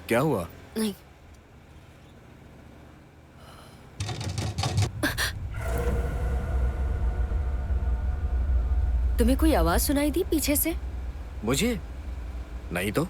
क्या हुआ? नहीं। तुम्हें कोई आवाज सुनाई दी पीछे से? मुझे? नहीं तो।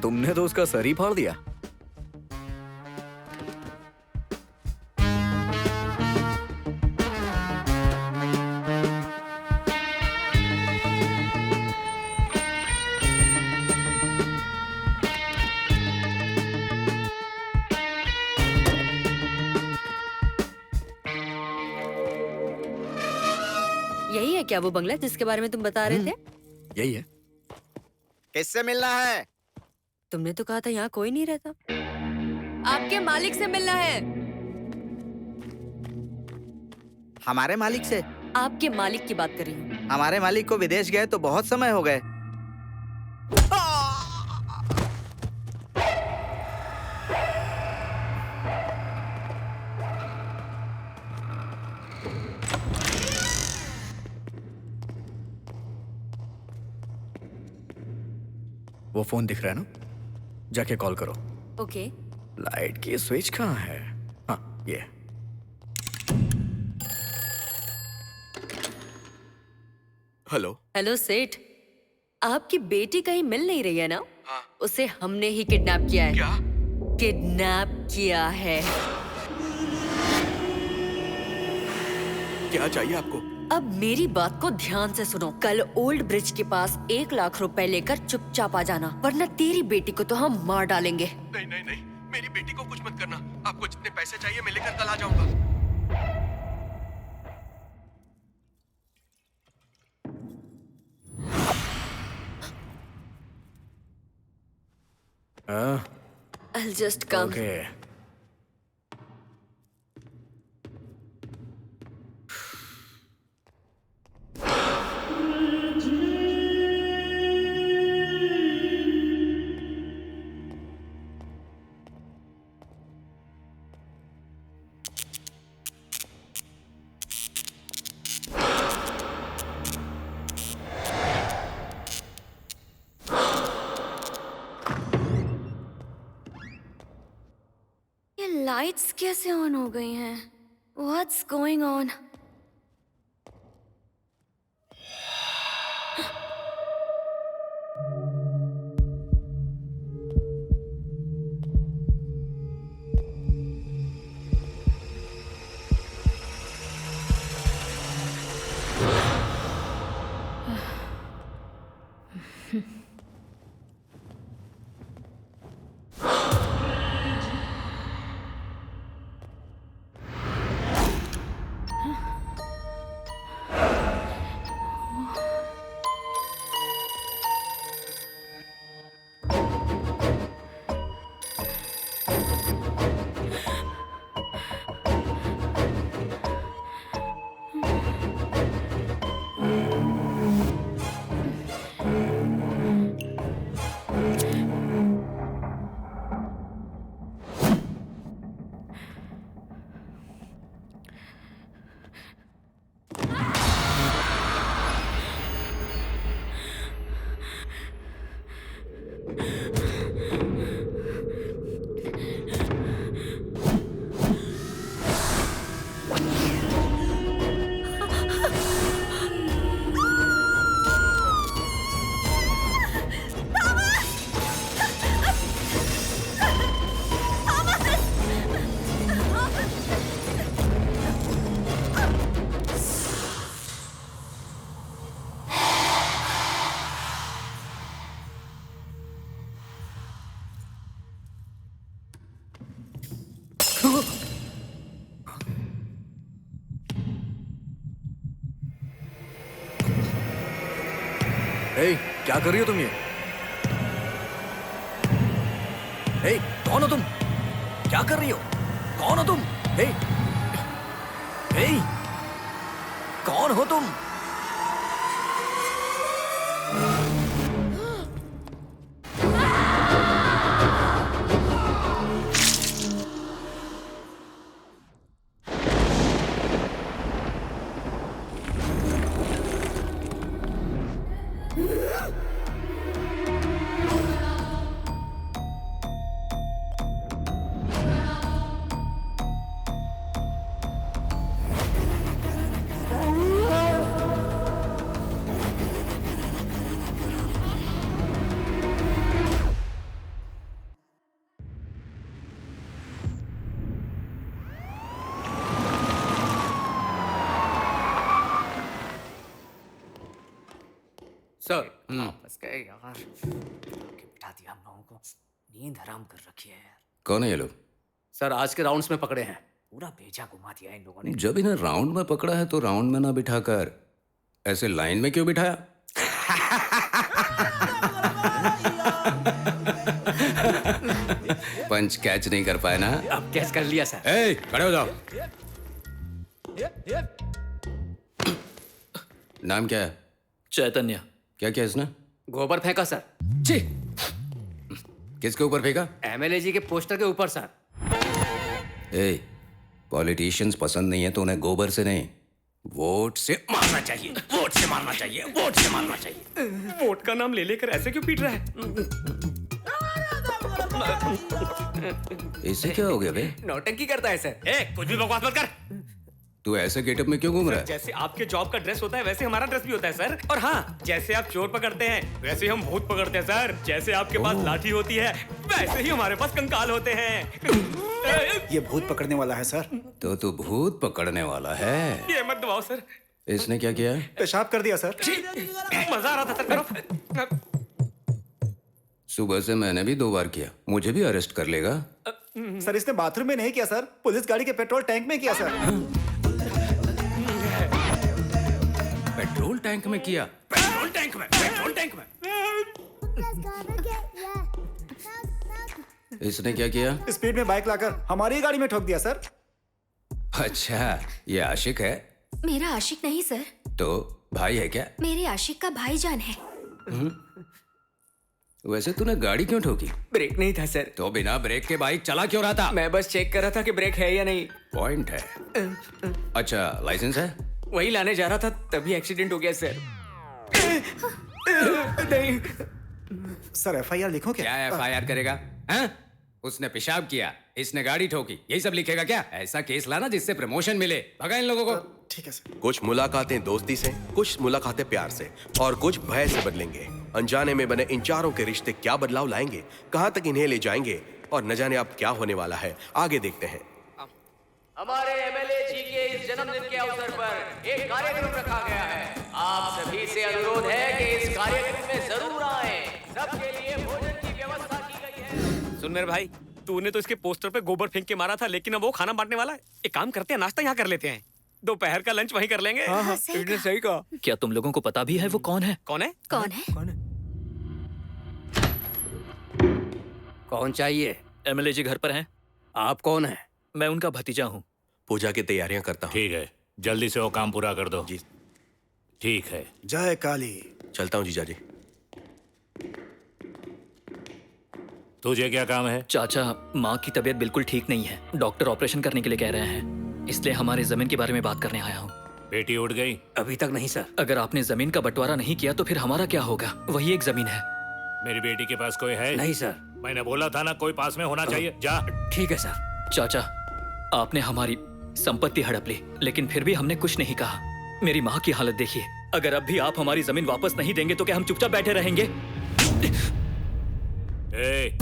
तुमने तो उसका सर ही फाड़ दिया। यही है क्या वो बंगला जिसके बारे में तुम बता रहे थे? यही है। किससे मिलना है? तुमने तो कहा था यहाँ कोई नहीं रहता। आपके मालिक से मिलना है। हमारे मालिक से? आपके मालिक की बात कर रही हूँ। हमारे मालिक को विदेश गए तो बहुत समय हो गए। वो फोन दिख रहा है ना? जाके कॉल करो। ओके। लाइट की स्विच कहाँ है? हाँ, ये। हेलो। हेलो सेठ, आपकी बेटी कहीं मिल नहीं रही है ना? हाँ। उसे हमने ही किडनैप किया है। क्या? किडनैप किया है। क्या चाहिए आपको? अब मेरी बात को ध्यान से सुनो। कल ओल्ड ब्रिज के पास 1 लाख रुपए लेकर चुपचाप आ जाना, वरना तेरी बेटी को तो हम मार डालेंगे। नहीं नहीं नहीं, मेरी बेटी को कुछ मत करना। आपको जितने पैसे चाहिए मैं लेकर कल आ जाऊंगा। I'll just come. ओके। ये लाइट्स कैसे ऑन हो गई हैं? What's going on? ए, क्या कर रही हो तुम ये? हे, कौन हो तुम? क्या कर रही हो? कौन हो तुम? हे, हे, कौन हो तुम? सर फंस गए यार। के बिठा दिया हम लोगों को। नींद हराम कर रखी है यार। कौन है ये लोग? सर आज के राउंड्स में पकड़े हैं। पूरा भेजा घुमा दिया इन लोगों ने। जब इन्हें राउंड में पकड़ा है तो राउंड में ना बिठाकर ऐसे लाइन में क्यों बिठाया? पंच कैच नहीं कर पाए ना? अब कैच कर लिया सर। ए, खड़े हो जाओ। नाम क्या है? चैतन्य। क्या किया इसने? गोबर फेंका सर। छी, किसके ऊपर फेंका? एमएलए जी के पोस्टर के ऊपर सर। ए, पॉलिटिशियंस पसंद नहीं है तो उन्हें गोबर से नहीं, वोट से मारना चाहिए। वोट से मारना चाहिए। वोट से मारना चाहिए। वोट का नाम ले लेकर ऐसे क्यों पीट रहा है? इससे क्या हो गया बे? नौटंकी करता है सर। ए, कुछ भी बकवास मत कर। तू ऐसे गेटअप में क्यों घूम रहा है? जैसे आपके जॉब का ड्रेस होता है वैसे हमारा ड्रेस भी होता है सर। और हाँ, जैसे आप चोर पकड़ते हैं वैसे हम भूत पकड़ते हैं सर। जैसे आपके पास लाठी होती है वैसे ही हमारे पास कंकाल होते हैं। ये भूत पकड़ने वाला है सर। तो तू भूत पकड़ने वाला है। ये मत दबाओ सर। इसने क्या किया? पेशाब कर दिया सर। मजा आ रहा था सर। करो। सुबह से मैंने भी 2 बार किया, मुझे भी अरेस्ट कर लेगा? सर इसने बाथरूम में नहीं किया सर, पुलिस गाड़ी के पेट्रोल टैंक में किया सर। पेट्रोल टैंक में किया? पेट्रोल टैंक में, पेट्रोल टैंक में। इसने क्या किया? स्पीड में बाइक लाकर हमारी गाड़ी में ठोक दिया सर। अच्छा, ये आशिक है? मेरा आशिक नहीं सर, तो भाई है क्या? मेरे आशिक का भाईजान है। वैसे तूने गाड़ी क्यों ठोकी? ब्रेक नहीं था सर। तो बिना ब्रेक के बाइक चला क्यों रहा था? मैं बस चेक कर रहा था कि ब्रेक है या नहीं। पॉइंट है। अच्छा, लाइसेंस है? वही लाने जा रहा था तभी एक्सीडेंट हो गया सर। नहीं सर एफआईआर लिखो क्या? क्या एफआईआर करेगा? हैं? उसने पेशाब किया, इसने गाड़ी ठोकी, यही सब लिखेगा क्या? ऐसा केस लाना जिससे प्रमोशन मिले। भगा इन लोगों को। ठीक है सर। कुछ मुलाकातें दोस्ती से, कुछ मुलाकातें प्यार से और कुछ भय से बदलेंगे। अनजाने में बने इन चारों के रिश्ते क्या बदलाव लाएंगे, कहां तक इन्हें ले जाएंगे और न जाने अब क्या होने वाला है। आगे देखते हैं। हमारे एमएलए जी के इस जन्मदिन के अवसर पर एक कार्यक्रम रखा गया है। आप सभी से अनुरोध है कि इस कार्यक्रम में जरूर आए। सबके लिए भोजन की व्यवस्था की गई है। सुन मेरे भाई, तूने तो इसके पोस्टर पे गोबर फेंक के मारा था, लेकिन अब वो खाना बांटने वाला है। एक काम करते हैं, नाश्ता यहाँ कर लेते हैं, दोपहर का लंच वहीं कर लेंगे। हाँ, सही इसने सही कहा। क्या तुम लोगों को पता भी है वो कौन है? कौन है? कौन है? कौन चाहिए? एमएलए जी घर पर हैं? आप कौन है? मैं उनका भतीजा हूँ। पूजा की तैयारियां करता हूँ। ठीक है, जल्दी से वो काम पूरा कर दो। जी। ठीक है। जय काली। चलता हूँ जीजा जी। तुझे क्या काम है? चाचा, माँ की तबीयत बिल्कुल ठीक नहीं है। डॉक्टर ऑपरेशन करने के लिए कह रहे हैं, इसलिए हमारी जमीन के बारे में बात करने आया हूँ। बेटी उठ गई? अभी तक नहीं सर। अगर आपने जमीन का बंटवारा नहीं किया तो फिर हमारा क्या होगा? वही एक जमीन है। मेरी बेटी के पास कोई है? नहीं सर। मैंने बोला था ना, कोई पास में होना चाहिए। जा। ठीक है सर। चाचा, आपने हमारी संपत्ति हड़प ली, लेकिन फिर भी हमने कुछ नहीं कहा। मेरी माँ की हालत देखिए। अगर अब भी आप हमारी जमीन वापस नहीं देंगे तो क्या हम चुपचाप बैठे रहेंगे? ए,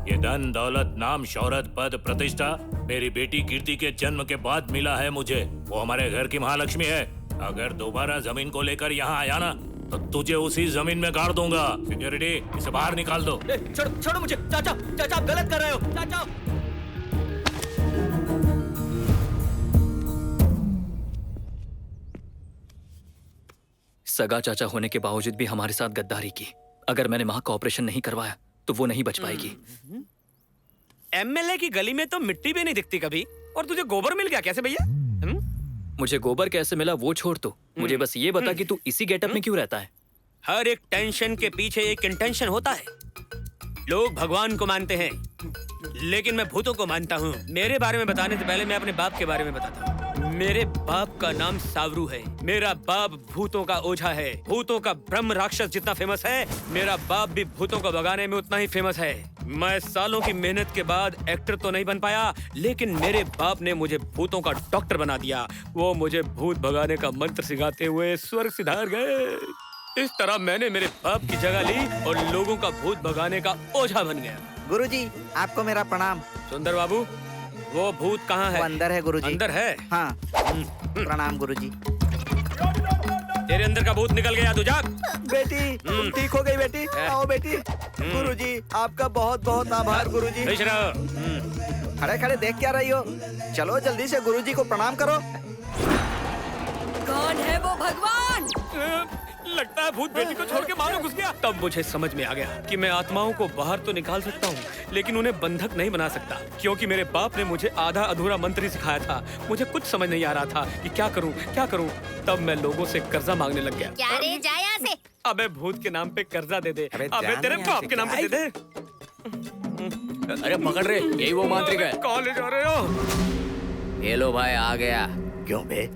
ये धन दौलत नाम शौहरत पद प्रतिष्ठा मेरी बेटी कीर्ति के जन्म के बाद मिला है मुझे। वो हमारे घर की महालक्ष्मी है। अगर दोबारा जमीन को लेकर यहाँ आया ना तो तुझे उसी जमीन में गाड़ दूंगा। सिक्योरिटी, इसे बाहर निकाल दो। छोड़ो मुझे। चाचा, चाचा आप गलत कर रहे हो। चाचा। सगा चाचा होने के बावजूद भी हमारे साथ गद्दारी की। अगर मैंने माँ का ऑपरेशन नहीं करवाया तो वो नहीं बच पाएगी। एमएलए की गली में तो मिट्टी भी नहीं दिखती कभी, और तुझे गोबर मिल गया कैसे भैया? मुझे गोबर कैसे मिला वो छोड़ तो मुझे बस ये बता कि तू इसी गेटअप में क्यों रहता है? हर एक टेंशन के पीछे एक इंटेंशन होता है। लोग भगवान को मानते हैं, लेकिन मैं भूतों को मानता हूँ। मेरे बारे में बताने से पहले मैं अपने बाप के बारे में बताता हूँ। मेरे बाप का नाम सावरू है। मेरा बाप भूतों का ओझा है। भूतों का ब्रह्म राक्षस जितना फेमस है, मेरा बाप भी भूतों को भगाने में उतना ही फेमस है। मैं सालों की मेहनत के बाद एक्टर तो नहीं बन पाया, लेकिन मेरे बाप ने मुझे भूतों का डॉक्टर बना दिया। वो मुझे भूत भगाने का मंत्र सिखाते हुए स्वर्ग सिधार गए। इस तरह मैंने मेरे बाप की जगह ली और लोगों का भूत भगाने का ओझा बन गया। गुरुजी, आपको मेरा प्रणाम। सुंदर बाबू, वो भूत कहाँ है? वो अंदर है गुरुजी। अंदर है? हाँ। प्रणाम गुरुजी। तेरे अंदर का भूत निकल गया, तू जा। बेटी, तुम ठीक हो गई बेटी? आओ बेटी। गुरुजी, आपका बहुत बहुत आभार गुरुजी। खुश रहो। खड़े खड़े देख क्या रही हो? चलो जल्दी से गुरुजी को प्रणाम करो। कौन है वो भगवान? लगता है भूत बेटी को छोड़ के बाहर घुस गया। तब मुझे समझ में आ गया कि मैं आत्माओं को बाहर तो निकाल सकता हूँ, लेकिन उन्हें बंधक नहीं बना सकता, क्योंकि मेरे बाप ने मुझे आधा अधूरा मंत्र ही सिखाया था। मुझे कुछ समझ नहीं आ रहा था कि क्या करूँ क्या करूँ। तब मैं लोगों से कर्जा मांगने लग गया। क्या रे, जा यहाँ से। अबे भूत के नाम पे कर्जा दे दे। अबे तेरे बाप के नाम पे दे दे। अरे पकड़ रे, यही वो मांत्रिक है। कहाँ ले जा रहे हो? ये लो भाई, आ गया। क्यों बे?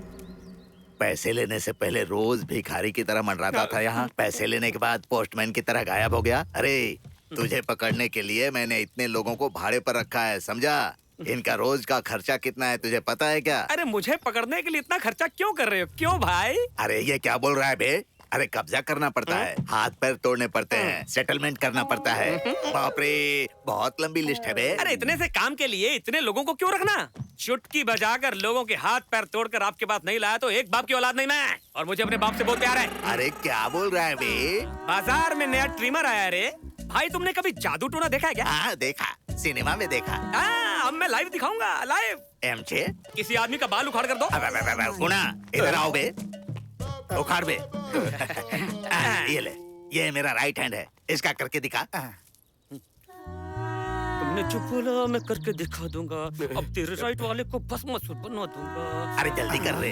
पैसे लेने से पहले रोज भिखारी की तरह मंडराता था यहाँ, पैसे लेने के बाद पोस्टमैन की तरह गायब हो गया। अरे तुझे पकड़ने के लिए मैंने इतने लोगों को भाड़े पर रखा है, समझा? इनका रोज का खर्चा कितना है तुझे पता है क्या? अरे मुझे पकड़ने के लिए इतना खर्चा क्यों कर रहे हो? क्यों भाई? अरे ये क्या बोल रहा है बे? अरे कब्जा करना पड़ता है, हाथ पैर तोड़ने पड़ते हैं, सेटलमेंट करना पड़ता है। बाप रे, बहुत लंबी लिस्ट है बे। अरे इतने से काम के लिए इतने लोगों को क्यों रखना? चुटकी बजाकर लोगों के हाथ पैर तोड़कर आपके पास नहीं लाया तो एक बाप की औलाद नहीं मैं, और मुझे अपने बाप से बहुत प्यार है। अरे क्या बोल रहा है बे? बाजार में नया ट्रिमर आया रे। भाई तुमने कभी जादू टोना देखा है क्या? हाँ देखा, सिनेमा में देखा। अब मैं लाइव दिखाऊंगा, लाइव। एमचे किसी आदमी का बाल उखाड़ कर दो। गुना, इधर आओ बे, उखाड़ बे। ये ले, ये मेरा राइट हैंड है, इसका करके दिखा। तुमने चुप बोला, मैं करके दिखा दूंगा। अब तेरे राइट वाले को भस्मासुर बना दूंगा। अरे जल्दी कर रे।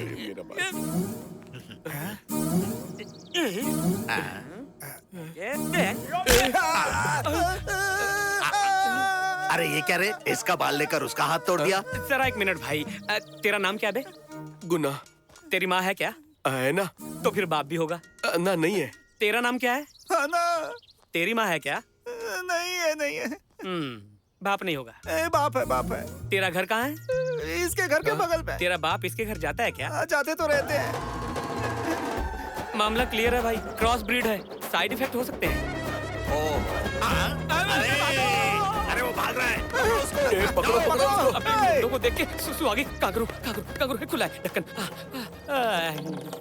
अरे ये क्या रे? इसका बाल लेकर उसका हाथ तोड़ दिया। जरा एक मिनट भाई, तेरा नाम क्या है? गुना। तेरी माँ है क्या? है ना। तो फिर बाप भी होगा ना? नहीं है। तेरा नाम क्या है? ना। तेरी माँ है क्या? नहीं है, नहीं है। बाप नहीं होगा। बाप है, बाप है। तेरा घर कहाँ है? इसके घर के बगल पे। तेरा बाप इसके घर जाता है क्या? जाते तो रहते हैं। मामला क्लियर है भाई, क्रॉस ब्रीड है, साइड इफेक्ट हो सकते हैं। अरे वो भाग रहा है। पकड़ो पकड़ो उसको। अपने लोगों को देख के सुसु आगे कागरू खुला है ढक्कन।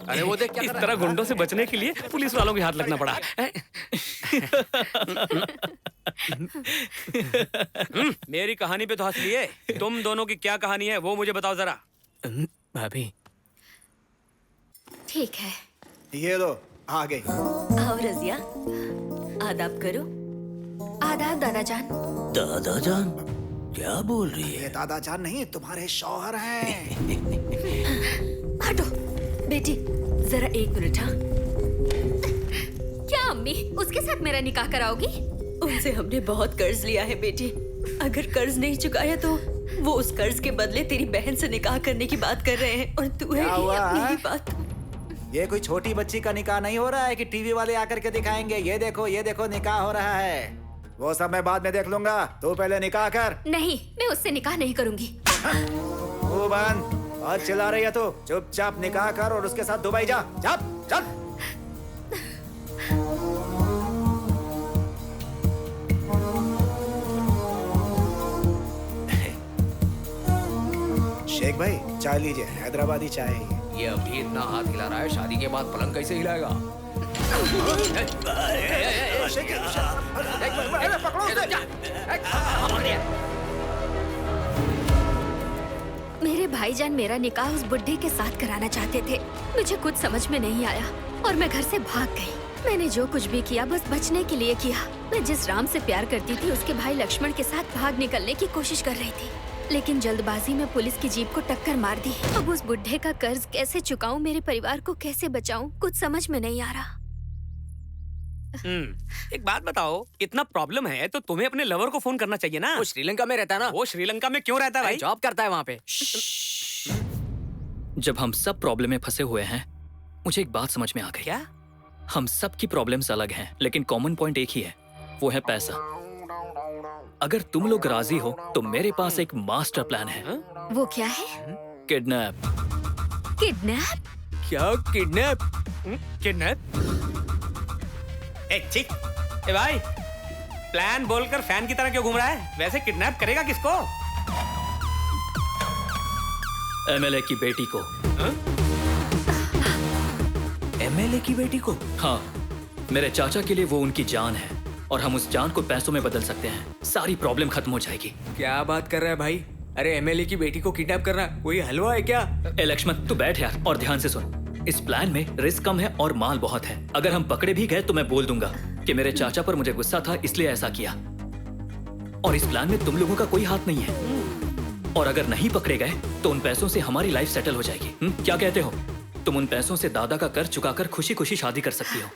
अरे वो देख क्या इस कर रहा तरह गुंडों से बचने के लिए पुलिस वालों के हाथ लगना पड़ा। मेरी कहानी पे तो हंस लिए। तुम दोनों की क्या कहानी है वो मुझे बताओ जरा। भाभी ठीक है। ये लो, आ गई। आओ रजिया, आदाब करो। आदाब दादाजान। दादाजान क्या बोल रही है? ये दादाजान नहीं, तुम्हारे शौहर हैं। हटो बेटी, जरा एक मिनट। हाँ, क्या अम्मी उसके साथ मेरा निकाह कराओगी? उनसे हमने बहुत कर्ज लिया है बेटी। अगर कर्ज नहीं चुकाया तो वो उस कर्ज के बदले तेरी बहन से निकाह करने की बात कर रहे हैं, और तू है अपनी ही बात। ये कोई छोटी बच्ची का निकाह नहीं हो रहा है कि टीवी वाले आकर के दिखाएंगे। ये देखो निकाह हो रहा है। वो सब मैं बाद में देख लूंगा, तू पहले निकाह कर। नहीं, मैं उससे निकाह नहीं करूंगी। तू बंद, और चिल्ला रही है तू। चुपचाप निकाह कर और उसके साथ दुबई जा। चल चल। शेख भाई चाय लीजिए, हैदराबादी चाय है ये अभी इतना हाथ हिला रहा है, शादी के बाद पलंग कैसे हिलाएगा? मेरे भाईजान मेरा निकाह उस बुड्ढे के साथ कराना चाहते थे। मुझे कुछ समझ में नहीं आया और मैं घर से भाग गई। मैंने जो कुछ भी किया बस बचने के लिए किया। मैं जिस राम से प्यार करती थी उसके भाई लक्ष्मण के साथ भाग निकलने की कोशिश कर रही थी, लेकिन जल्दबाजी में पुलिस की जीप को टक्कर मार दी। अब उस बुढ़े का कर्ज कैसे चुकाऊं, मेरे परिवार को कैसे बचाऊं, कुछ समझ में नहीं आ रहा। एक बात बताओ, इतना प्रॉब्लम है तो तुम्हें अपने लवर को फोन करना चाहिए ना। वो श्रीलंका में रहता है ना। वो श्रीलंका में क्यों रहता है भाई? जॉब करता है वहाँ पे। जब हम सब प्रॉब्लम में फंसे हुए हैं, मुझे एक बात समझ में आ गई। क्या? हम सब की प्रॉब्लम्स अलग हैं, लेकिन कॉमन पॉइंट एक ही है, वो है पैसा। अगर तुम लोग राजी हो तो मेरे पास एक मास्टर प्लान है। वो क्या है? किडनैप। किडनैप? क्या किडनैप? किडनैप? एक चिक, ए भाई, प्लान बोलकर फैन की तरह क्यों घूम रहा है? वैसे किडनैप करेगा किसको? एमएलए की बेटी को। एमएलए की बेटी को? हाँ, मेरे चाचा के लिए वो उनकी जान है और हम उस जान को पैसों में बदल सकते हैं। सारी प्रॉब्लम खत्म हो जाएगी। क्या बात कर रहा है भाई? अरे एमएलए की बेटी को किडनैप करना कोई हलवा है क्या? ए लक्ष्मण, तू बैठ यार और ध्यान से सुन। इस प्लान में रिस्क कम है और माल बहुत है। अगर हम पकड़े भी गए तो मैं बोल दूंगा कि मेरे चाचा पर मुझे गुस्सा था इसलिए ऐसा किया, और इस प्लान में तुम लोगों का कोई हाथ नहीं है। और अगर नहीं पकड़े गए तो उन पैसों से हमारी लाइफ सेटल हो जाएगी। क्या कहते हो? तुम उन पैसों से दादा का कर्ज चुकाकर खुशी खुशी शादी कर सकती हो,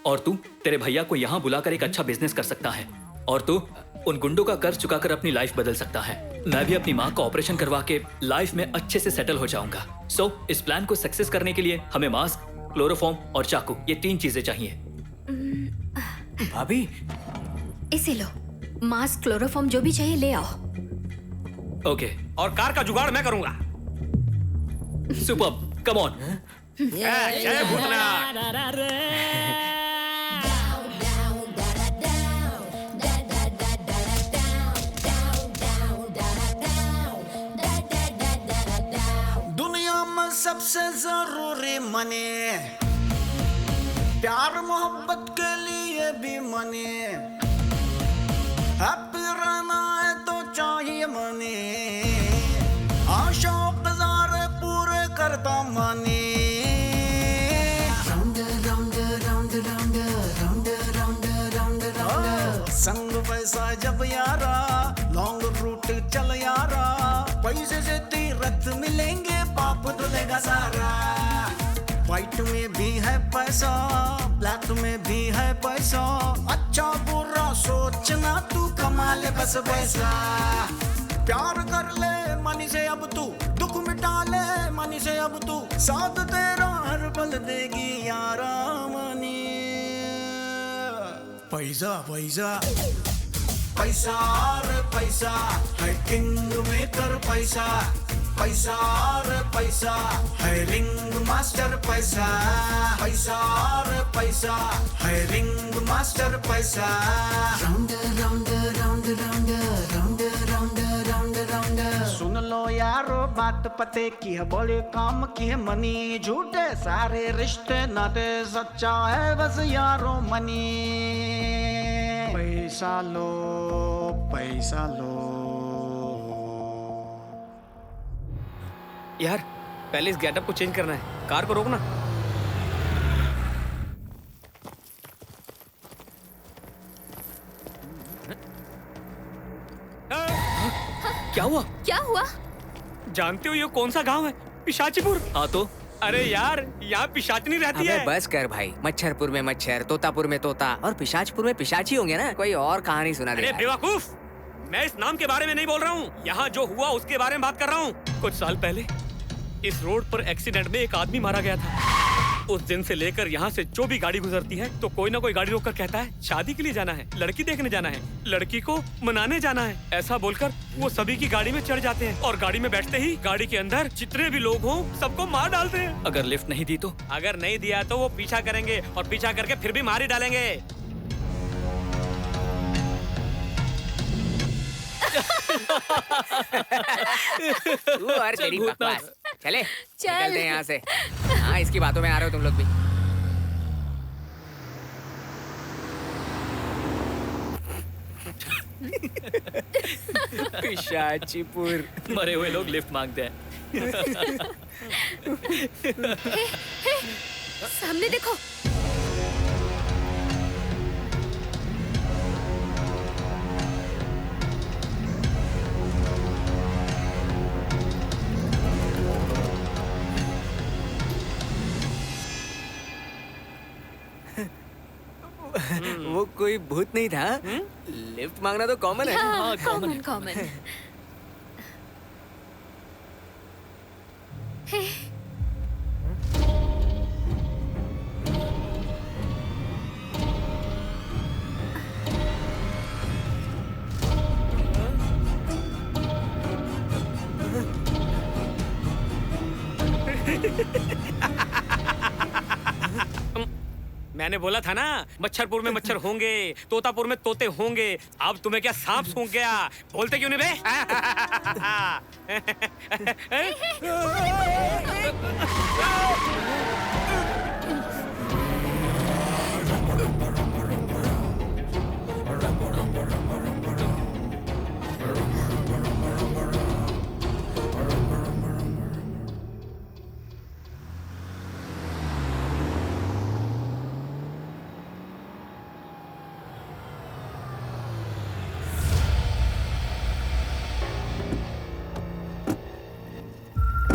और तू तेरे भैया को यहाँ बुलाकर एक अच्छा बिजनेस कर सकता है, और तू उन गुंडों का कर्ज चुकाकर अपनी लाइफ बदल सकता है। मैं भी अपनी माँ का ऑपरेशन करवा के लाइफ में अच्छे से सेटल हो जाऊंगा। सो इस प्लान को सक्सेस करने के लिए हमें मास्क, क्लोरोफॉर्म और चाकू, ये 3 चीजें चाहिए। भाभी, इसे लो, मास्क, क्लोरोफॉर्म, जो भी चाहिए ले आओ। ओके। और कार का जुगाड़ मैं करूंगा। Superb, come on. जय भूतनाथ। दुनिया में सबसे जरूरी मनी, प्यार मोहब्बत के लिए भी मनी, हैप्पी रहना है तो चाहिए मनी, आशा गुजारे पूरे करता मनी। संग पैसा जब यारा, लॉन्ग रूट चल यारा, पैसे से तीरथ मिलेंगे, पाप धुलेगा सारा। व्हाइट में भी है पैसा, ब्लैक में भी है पैसा, अच्छा बुरा सोचना, तू कमा ले बस पैसा। प्यार कर ले मनी से अब तू, दुख मिटा ले मनी से अब तू, साथ तेरा हर पल देगी यारा मनी। पैसा पैसा पैसा रे पैसा है किंग मेकर पैसा, पैसा रे पैसा है रिंग मास्टर पैसा, पैसा रे पैसा है रिंग मास्टर पैसा। Round round round round round round round round. सुन लो यारो बात पते की है, बोले काम की है मनी, झूठे सारे रिश्ते नाते, सच्चा है बस यारो मनी। पैसा लो पैसा लो। यार, पहले इस गेटअप को चेंज करना है। कार को रोकना। क्या हुआ? क्या हुआ? जानते हो ये कौन सा गांव है? पिशाचीपुर। हाँ तो अरे यार, यहाँ पिशाचनी रहती है। बस कर भाई, मच्छरपुर में मच्छर, तोतापुर में तोता और पिशाचपुर में पिशाची होंगे ना। कोई और कहानी सुना दे। अरे बेवकूफ, मैं इस नाम के बारे में नहीं बोल रहा हूँ, यहाँ जो हुआ उसके बारे में बात कर रहा हूँ। कुछ साल पहले इस रोड पर एक्सीडेंट में एक आदमी मारा गया था। उस दिन से लेकर यहाँ से जो भी गाड़ी गुजरती है तो कोई ना कोई गाड़ी रोककर कहता है शादी के लिए जाना है, लड़की देखने जाना है, लड़की को मनाने जाना है। ऐसा बोलकर वो सभी की गाड़ी में चढ़ जाते हैं और गाड़ी में बैठते ही गाड़ी के अंदर जितने भी लोग हों सबको मार डालते हैं। अगर लिफ्ट नहीं दी तो? अगर नहीं दिया तो वो पीछा करेंगे और पीछा करके फिर भी मार ही डालेंगे। तू और तेरी बकवास। चले चल। निकलते हैं यहाँ से। हाँ, इसकी बातों में आ रहे हो तुम लोग भी। पिशाचीपुर। मरे हुए लोग लिफ्ट मांगते हैं। सामने देखो। वो कोई भूत नहीं था। लिफ्ट मांगना तो कॉमन है। हाँ, कॉमन कॉमन। मैंने बोला था ना, मच्छरपुर में मच्छर होंगे, तोतापुर में तोते होंगे। अब तुम्हें क्या सांप सूंघ गया? बोलते क्यों नहीं बे?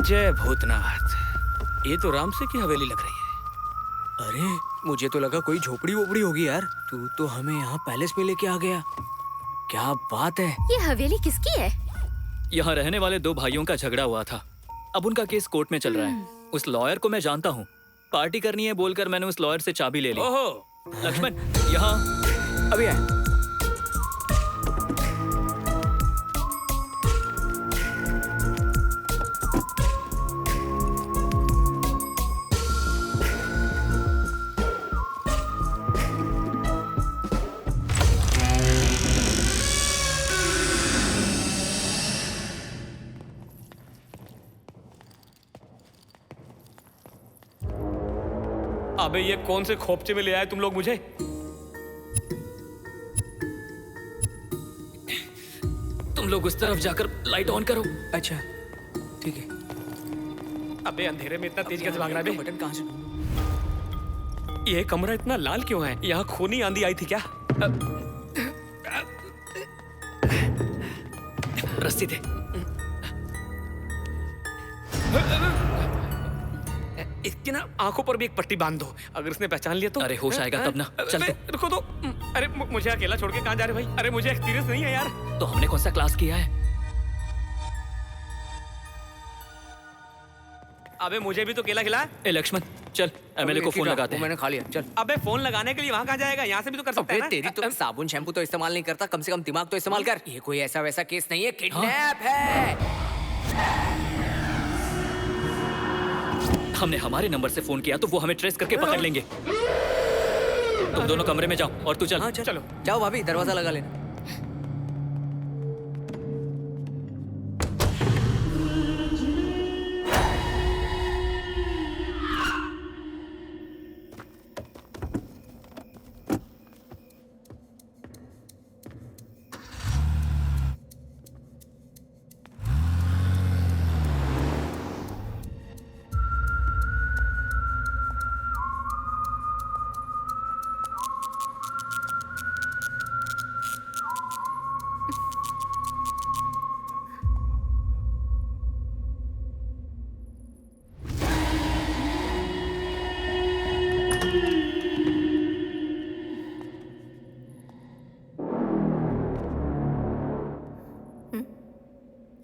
जय भूतनाथ। ये तो राम से की हवेली लग रही है। अरे मुझे तो लगा कोई झोपड़ी वोपड़ी होगी यार। तू तो हमें यहाँ पैलेस में लेके आ गया। क्या बात है। ये हवेली किसकी है? यहाँ रहने वाले दो भाइयों का झगड़ा हुआ था। अब उनका केस कोर्ट में चल रहा है। उस लॉयर को मैं जानता हूँ। पार्टी करनी है बोलकर मैंने उस लॉयर से चाबी ले ली। ओहो, लक्ष्मण यहाँ अभी आए। अबे ये कौन से खोपचे में ले आए तुम लोग मुझे? तुम लोग उस तरफ जाकर लाइट ऑन करो। अच्छा ठीक है। अबे अंधेरे में इतना तेज कैसे भाग रहा है बे? बटन कहाँ से? ये कमरा इतना लाल क्यों है? यहाँ खूनी आंधी आई थी क्या? रस्सी दे। इसकी ना आंखों पर भी एक पट्टी बांध दो। अगर इसने पहचान लिया तो। अरे होश आएगा तब ना। चल तो। रुको तो। अरे मुझे अकेला छोड़ के कहाँ जा रहे भाई? अरे मुझे एक्सपीरियंस नहीं है यार। तो हमने कौन सा क्लास किया है? अबे मुझे भी तो केला खिला। ए लक्ष्मण चल एमएलए को फोन लगाते हैं। मैंने खा लिया। चल। अबे फोन लगाने के लिए वहाँ कहाँ जाएगा? यहाँ से भी तो कर सकते हैं ना? तेरी तो साबुन शैम्पू तो इस्तेमाल नहीं करता, कम से कम दिमाग तो इस्तेमाल कर। ये कोई ऐसा वैसा केस नहीं है, किडनैप है। हमने हमारे नंबर से फोन किया तो वो हमें ट्रेस करके पकड़ लेंगे। तुम दोनों कमरे में जाओ और तू चल। हाँ, चलो जाओ भाभी, दरवाजा लगा लेना।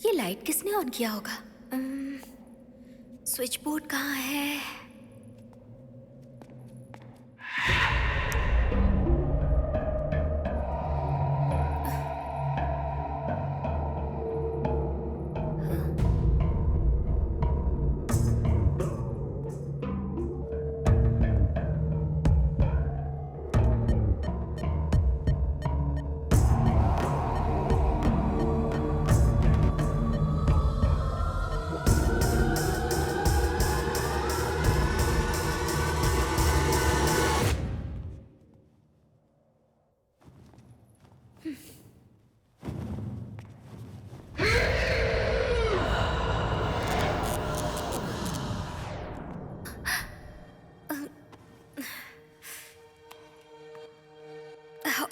ये लाइट किसने ऑन किया होगा? स्विच बोर्ड कहाँ है?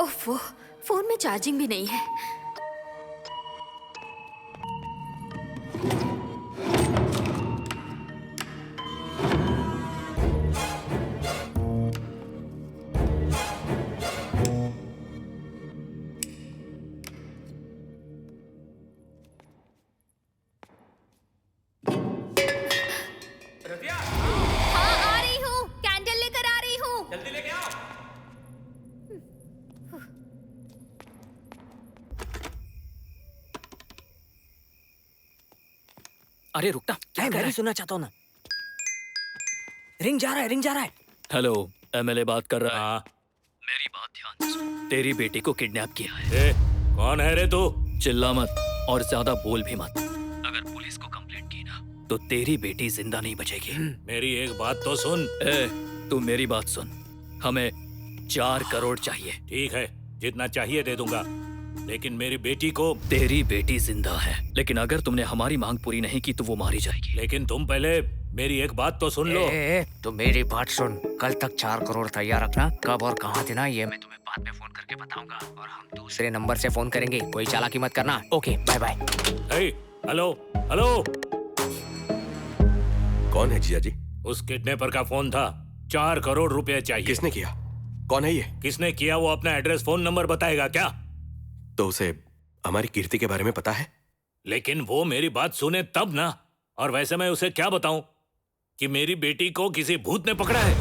ओफो, फोन में चार्जिंग भी नहीं है। अरे रुकना, क्या मैं भी सुनना चाहता हूँ ना। रिंग जा रहा है। हेलो, एमएलए बात कर रहा है। हाँ। मेरी बात ध्यान से सुन। तेरी बेटी को किडनैप किया है। कौन है रे तू? चिल्ला मत और ज्यादा बोल भी मत। अगर पुलिस को कंप्लेंट की ना तो तेरी बेटी जिंदा नहीं बचेगी। मेरी एक बात तो सुन। तू मेरी बात सुन। हमें 4 करोड़ चाहिए। ठीक है, जितना चाहिए दे दूंगा, लेकिन मेरी बेटी को। तेरी बेटी जिंदा है, लेकिन अगर तुमने हमारी मांग पूरी नहीं की तो वो मारी जाएगी। लेकिन तुम पहले मेरी एक बात तो सुन लो। तो मेरी बात सुन, कल तक 4 करोड़ तैयार रखना। कब और कहाँ देना ये मैं तुम्हें बाद में फोन करके बताऊंगा, और हम दूसरे नंबर से फोन करेंगे। कोई चालाकी मत करना। Okay, bye bye. Hello hello, कौन है जीजा जी? उस किडनैपर का फोन था। 4 करोड़ रुपए चाहिए। किसने किया? कौन है ये? किसने किया वो अपना एड्रेस फोन नंबर बताएगा क्या? तो उसे हमारी कीर्ति के बारे में पता है? लेकिन वो मेरी बात सुने तब ना। और वैसे मैं उसे क्या बताऊं कि मेरी बेटी को किसी भूत ने पकड़ा है।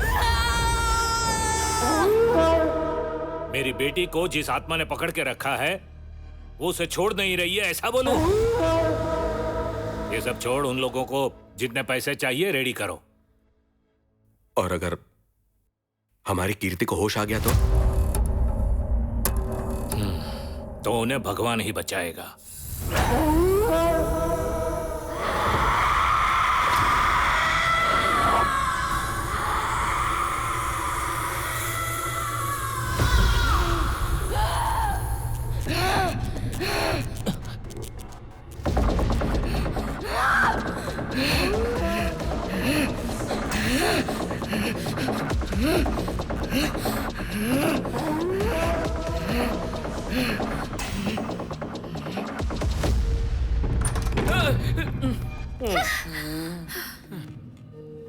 मेरी बेटी को जिस आत्मा ने पकड़ के रखा है वो उसे छोड़ नहीं रही है, ऐसा बोलूं? ये सब छोड़, उन लोगों को जितने पैसे चाहिए रेडी करो। और अगर हमारी कीर्ति को होश आ गया तो उन्हें भगवान ही बचाएगा।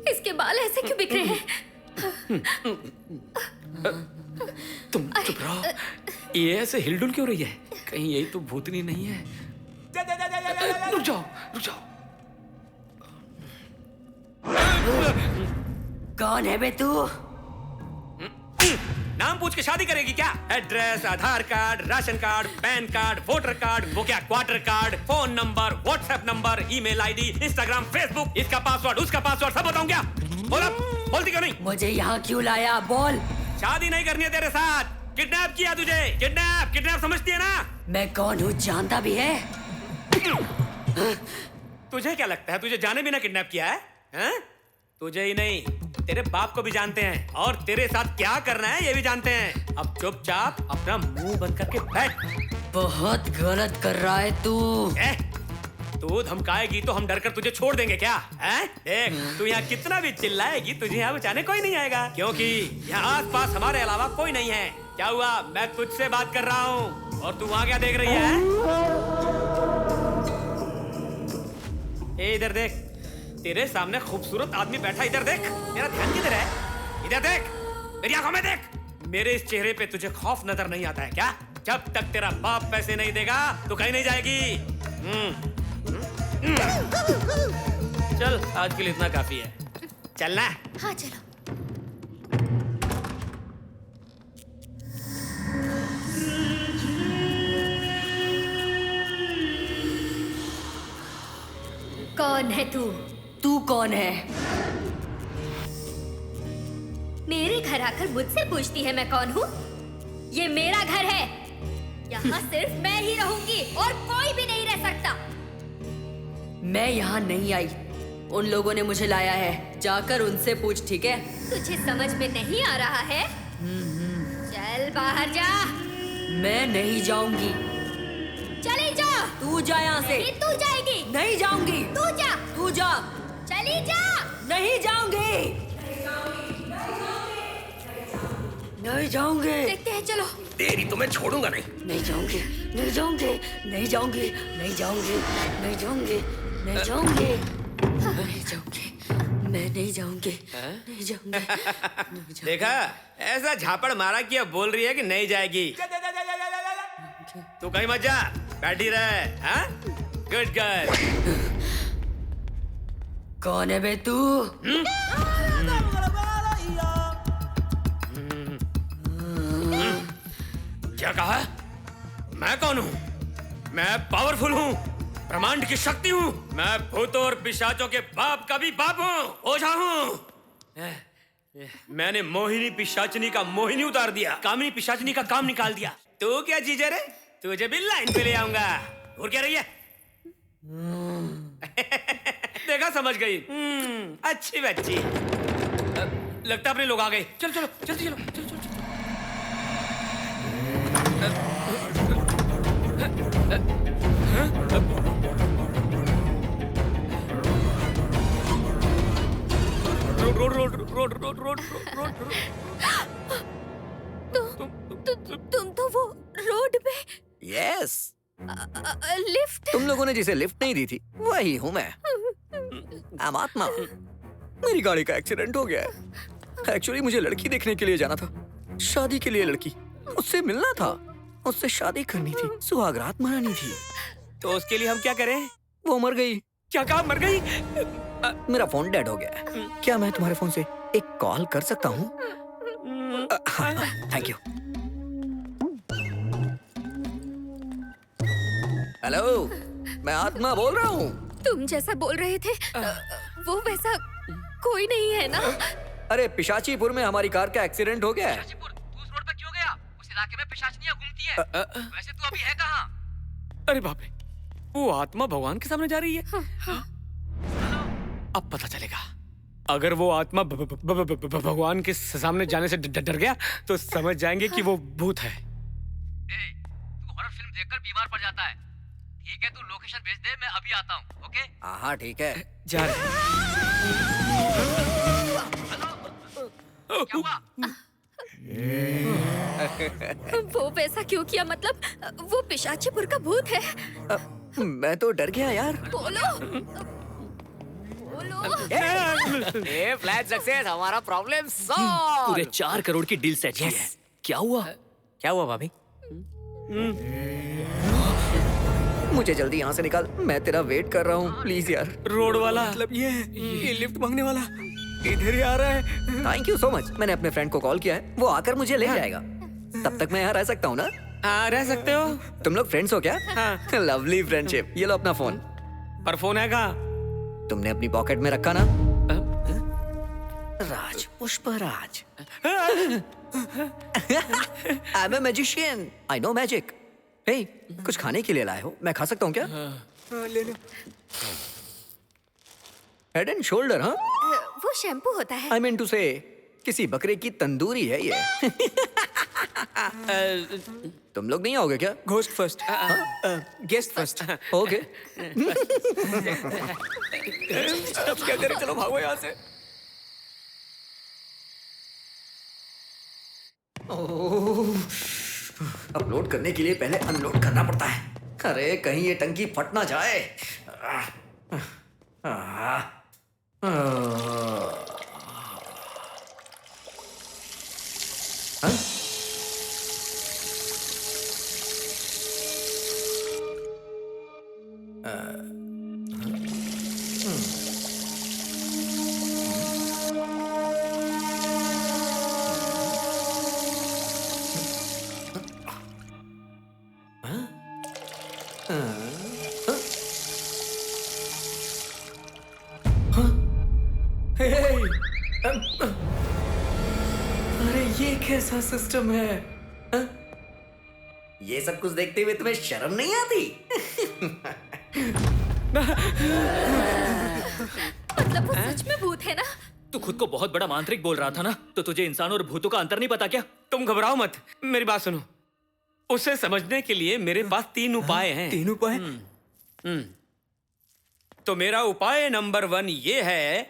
इसके बाल ऐसे क्यों बिखरे हैं? तुम चुप रहो। ये ऐसे हिलडुल क्यों रही है? कहीं यही तो भूतनी नहीं है? रुक जाओ। कौन है बे तू? नाम पूछ के शादी करेगी क्या? Address, Aadhaar card, ration card, PAN card, voter card, वो क्या quarter card, phone number, WhatsApp number, email ID, Instagram, Facebook, इसका पासवर्ड, उसका पासवर्ड, सब बताऊं क्या? बोलती क्यों नहीं? मुझे यहाँ क्यों लाया? बोल। शादी नहीं करनी है तेरे साथ। किडनैप किया तुझे। किडनैप समझती है ना? मैं कौन हूँ जानता भी है? तुझे क्या लगता है तुझे जाने बिना किडनैप किया है? हैं? तुझे ही नहीं, तेरे बाप को भी जानते हैं, और तेरे साथ क्या करना है ये भी जानते हैं। अब चुपचाप अपना मुंह बंद करके बैठ। बहुत गलत कर रहा है तू। तू धमकाएगी तो हम डरकर तुझे छोड़ देंगे क्या? हैं? देख, तू यहाँ कितना भी चिल्लाएगी तुझे यहाँ बचाने कोई नहीं आएगा, क्योंकि यहाँ आसपास हमारे अलावा कोई नहीं है। क्या हुआ? मैं तुझसे बात कर रहा हूँ और तू वहाँ क्या देख रही है? इधर देख, तेरे सामने खूबसूरत आदमी बैठा। इधर देख, मेरा ध्यान किधर है? इधर देख, मेरी आंखों में देख। मेरे इस चेहरे पे तुझे खौफ नजर नहीं आता है क्या? जब तक तेरा बाप पैसे नहीं देगा तो कहीं नहीं जाएगी। चल, आज के लिए इतना काफी है। चलना? हाँ चलो। कौन है तू? तू कौन है? मेरे घर आकर मुझसे पूछती है मैं कौन हूँ? ये मेरा घर है। यहाँ सिर्फ मैं ही रहूंगी और कोई भी नहीं रह सकता। मैं यहाँ नहीं आई, उन लोगों ने मुझे लाया है। जाकर उनसे पूछ, ठीक है? तुझे समझ में नहीं आ रहा है? चल बाहर जा। मैं नहीं जाऊंगी। चली जा। तू जा यहाँ से। नहीं, तू जाएगी। नहीं जाऊंगी। तू जा। तू जा। चली जा। नहीं जाऊंगी। नहीं जाऊंगी। देखते हैं, चलो। तेरी तो मैं छोड़ूंगा नहीं। नहीं जाऊंगी, नहीं जाऊंगी, नहीं जाऊंगी, नहीं जाऊंगी, नहीं जाऊंगी, नहीं जाऊंगी, नहीं जाऊंगी, मैं नहीं जाऊंगी, नहीं जाऊंगी। देखा, ऐसा झापड़ मारा कि अब बोल रही है कि नहीं जाएगी। तू कहीं मत जा, बैठी रहे। हाँ? Good girl. कौन है बे तू? क्या कहा? मैं कौन हूँ? मैं पावरफुल हूँ, ब्रह्मांड की शक्ति हूँ। मैं भूतों और पिशाचों के बाप का भी बाप हूँ, ओझा हूँ। मैंने मोहिनी पिशाचनी का मोहिनी उतार दिया, कामिनी पिशाचनी का काम निकाल दिया। तू क्या जीजा रे, तुझे भी लाइन पे ले आऊंगा। और क्या रही है? देखा, समझ गई। अच्छी बच्ची। लगता अपने लोग आ गए। चलो चलो जल्दी चलो, चलो चलो, चलो। Road road road road road road road. तुम तो वो रोड पे यस, लिफ्ट। तुम लोगों ने जिसे लिफ्ट नहीं दी थी वही हूँ मैं। आत्मा, मेरी गाड़ी का एक्सीडेंट हो गया है। एक्चुअली मुझे लड़की देखने के लिए जाना था, शादी के लिए लड़की, उससे मिलना था, उससे शादी करनी थी, सुहागरात मनानी थी। तो उसके लिए हम क्या करें? वो मर गई। क्या कहा, मर गई? मेरा फोन डेड हो गया है। क्या मैं तुम्हारे फोन से एक कॉल कर सकता हूँ? Thank you. हेलो, मैं आत्मा बोल रहा हूँ। तुम जैसा बोल रहे थे वो वैसा कोई नहीं है ना? अरे पिशाचीपुर में हमारी कार का एक्सीडेंट हो गया है। पिशाचीपुर, तू उस रोड पर क्यों गया? उस इलाके में पिशाचनियां घूमती है। वैसे तू अभी है कहाँ? अरे बाप रे, वो आत्मा भगवान के सामने जा रही है। अब पता चलेगा। अगर वो आत्मा भगवान के सामने जाने से डर गया तो समझ जाएंगे कि वो भूत है। तू हॉरर फिल्म देखकर बीमार पड़ जाता है। ठीक है, तू लोकेशन भेज दे, मैं अभी आता हूँ। ओके? हाँ ठीक है, जा रहे क्या हुआ? वो वैसा क्यों किया? मतलब वो पिशाचीपुर का भूत है। मैं तो डर गया यार। बोलो ये फ्लैट सक्सेस, हमारा प्रॉब्लम सॉल्व। पूरे 4 करोड़ की डील सेट की है। क्या हुआ? क्या हुआ भाभी? मुझे जल्दी यहाँ से निकाल, मैं तेरा वेट कर रहा हूँ, प्लीज यार। रोड वाला मतलब ये लिफ्ट मांगने वाला इधर ही आ रहा है। Thank you so much. मैंने अपने फ्रेंड को कॉल किया है, वो आकर मुझे ले जाएगा। तब तक मैं यहाँ रह सकता हूँ ना? हाँ, रह सकते हो। तुम लोग फ्रेंड्स हो क्या? हाँ। Lovely friendship. ये लो अपना फोन। पर फोन है कहाँ? तुमने अपनी पॉकेट में रखा ना? Raj, Pushparaj. I am a magician, I know magic. Hey, कुछ खाने के लिए लाए हो? मैं खा सकता हूँ क्या? ले लो। हेड एंड शोल्डर, हाँ? वो शैम्पू होता है। आई मीन टू से किसी बकरे की तंदूरी है ये। तुम लोग नहीं आओगे क्या? Ghost first, guest first. Okay. अब क्या करें? चलो भागो यहाँ से। अपलोड करने के लिए पहले अनलोड करना पड़ता है। अरे कहीं ये टंकी फट ना जाए। अरे ये कैसा सिस्टम है? ये सब कुछ देखते हुए तुम्हें शर्म नहीं आती? मतलब वो सच में भूत है ना? तू खुद को बहुत बड़ा मांत्रिक बोल रहा था ना, तो तुझे इंसानों और भूतों का अंतर नहीं पता क्या? तुम घबराओ मत, मेरी बात सुनो। उसे समझने के लिए मेरे पास 3 उपाय हैं। 3 उपाय? तो मेरा उपाय नंबर 1 ये है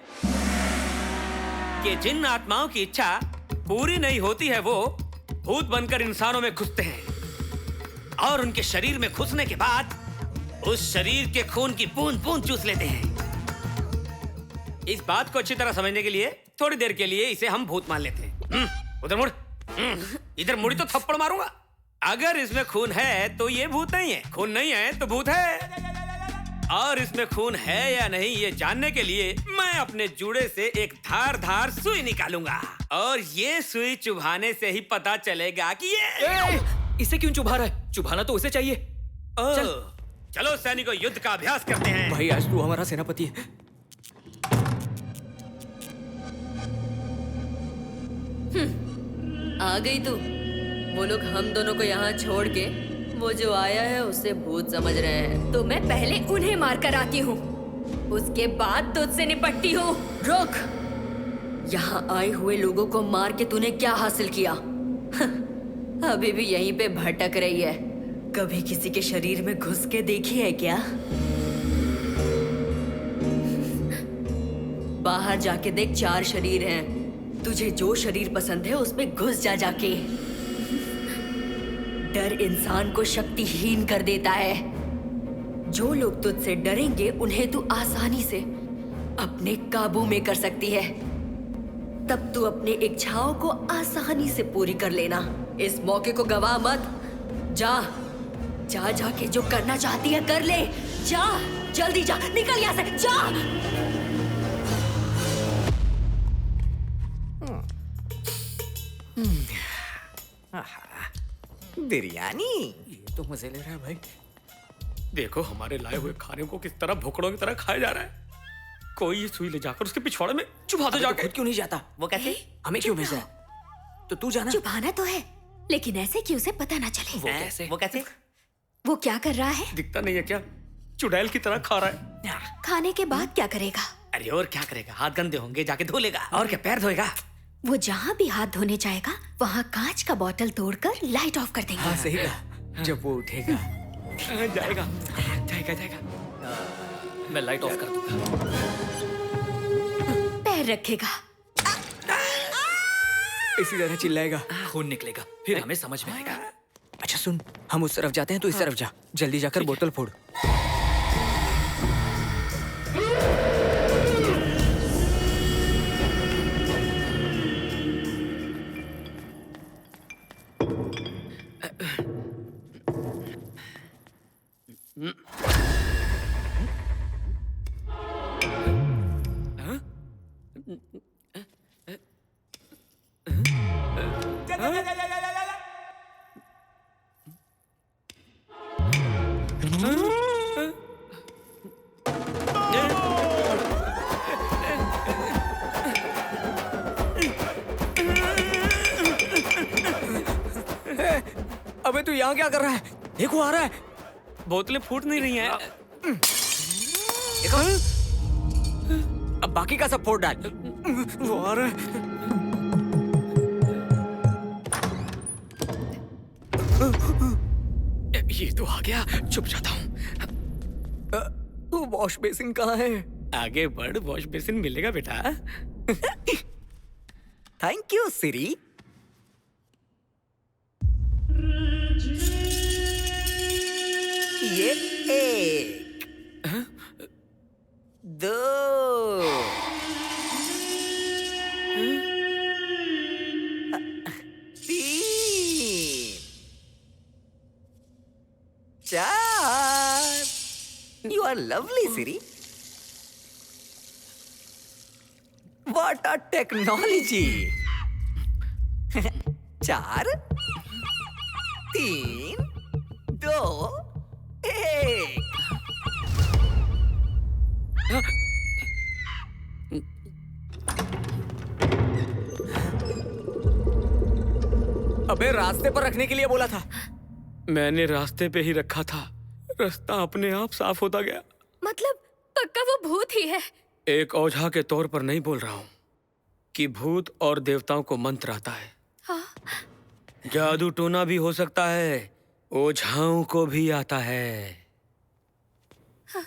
कि जिन आत्माओं की इच्छा पूरी नहीं होती है वो भूत बनकर इंसानों में घुसते हैं और उनके शरीर में घुसने के बाद उस शरीर के खून की बूंद बूंद चूस लेते हैं। इस बात को अच्छी तरह समझने के लिए थोड़ी देर के लिए इसे हम भूत मान लेते हैं। उधर मुड़, इधर मुड़ी तो थप्पड़ मारूंगा। अगर इसमें खून है तो ये भूत नहीं है, खून नहीं है तो भूत है। और इसमें खून है या नहीं ये जानने के लिए मैं अपने जूड़े से एक धार सुई निकालूंगा और ये सुई चुभाने से ही पता चलेगा कि ये इसे क्यों चुभा रहा है? चुभाना तो उसे चाहिए। चल, चलो सैनिकों, युद्ध का अभ्यास करते हैं। भाई आज तू हमारा सेनापति है। आ गई तू। वो लोग हम दोनों को यहाँ छोड़ के वो जो आया है उसे भूत समझ रहे हैं। तो मैं पहले उन्हें मार कर आती हूँ, उसके बाद तुझसे निपटती हूँ। रुक! यहाँ आए हुए लोगों को मार के तूने क्या हासिल किया? अभी भी यहीं पे भटक रही है। कभी किसी के शरीर में घुस के देखी है क्या? बाहर जाके देख, 4 शरीर हैं। तुझे जो शरीर पसंद है उसमें घुस जा जाके। डर इंसान को शक्तिहीन कर देता है। जो लोग तुझसे डरेंगे उन्हें तू आसानी से अपने काबू में कर सकती है। तब तू अपने इच्छाओं को आसानी से पूरी कर लेना। इस मौके को गवा मत। जा जा जाके जो करना चाहती है कर ले। जा, जल्दी जा, निकल यहाँ से, जा। बिरयानी, ये तो मजे ले रहा है भाई। देखो हमारे लाए हुए खाने को किस तरह भुखड़ों की तरह खाया जा रहा है। कोई ये सुई ले जाकर उसके पिछवाड़े में चुभा दो जाके। खुद क्यों नहीं जाता? वो कैसे? हमें क्यों भेजा? तो तू जाना। चुभाना तो है, लेकिन ऐसे कि उसे पता ना चले। वो कैसे? वो कैसे? वो क्या कर रहा है? दिखता नहीं है क्या? चुड़ैल की तरह खा रहा है। खाने के बाद क्या करेगा? अरे और क्या करेगा? हाथ गंदे होंगे, जाके धो लेगा। और क्या, पैर धोएगा। वो जहाँ भी हाथ धोने जाएगा वहाँ कांच का बोतल तोड़कर लाइट ऑफ कर देंगे। हाँ सही कहा। जब वो उठेगा जाएगा जाएगा जाएगा। मैं लाइट ऑफ कर दूंगा। पैर रखेगा, इसी तरह चिल्लाएगा, खून निकलेगा, फिर हमें समझ में आएगा। अच्छा सुन, हम उस तरफ जाते हैं तो इस तरफ जा। जल्दी जाकर बोतल फोड़। अबे तू यहाँ क्या कर रहा है? देखो आ रहा है। बोतलें फूट नहीं रही हैं। देखो। अब बाकी का सब फोड़ डाल। वो आ रहा है। ये तो आ गया, चुप जाता हूँ। तू वॉश बेसिन कहाँ है? आगे बढ़, वॉश बेसिन मिलेगा बेटा। थैंक यू सिरी। ये 1 2 3 4। You are lovely, Siri. What a technology! 4 3 2 1। अबे रास्ते पर रखने के लिए बोला था। मैंने रास्ते पे ही रखा था, रास्ता अपने आप साफ होता गया। मतलब पक्का वो भूत ही है? एक ओझा के तौर पर नहीं बोल रहा हूँ कि भूत और देवताओं को मंत्र आता है। हाँ? जादू टोना भी हो सकता है, ओझाओं को भी आता है। हाँ।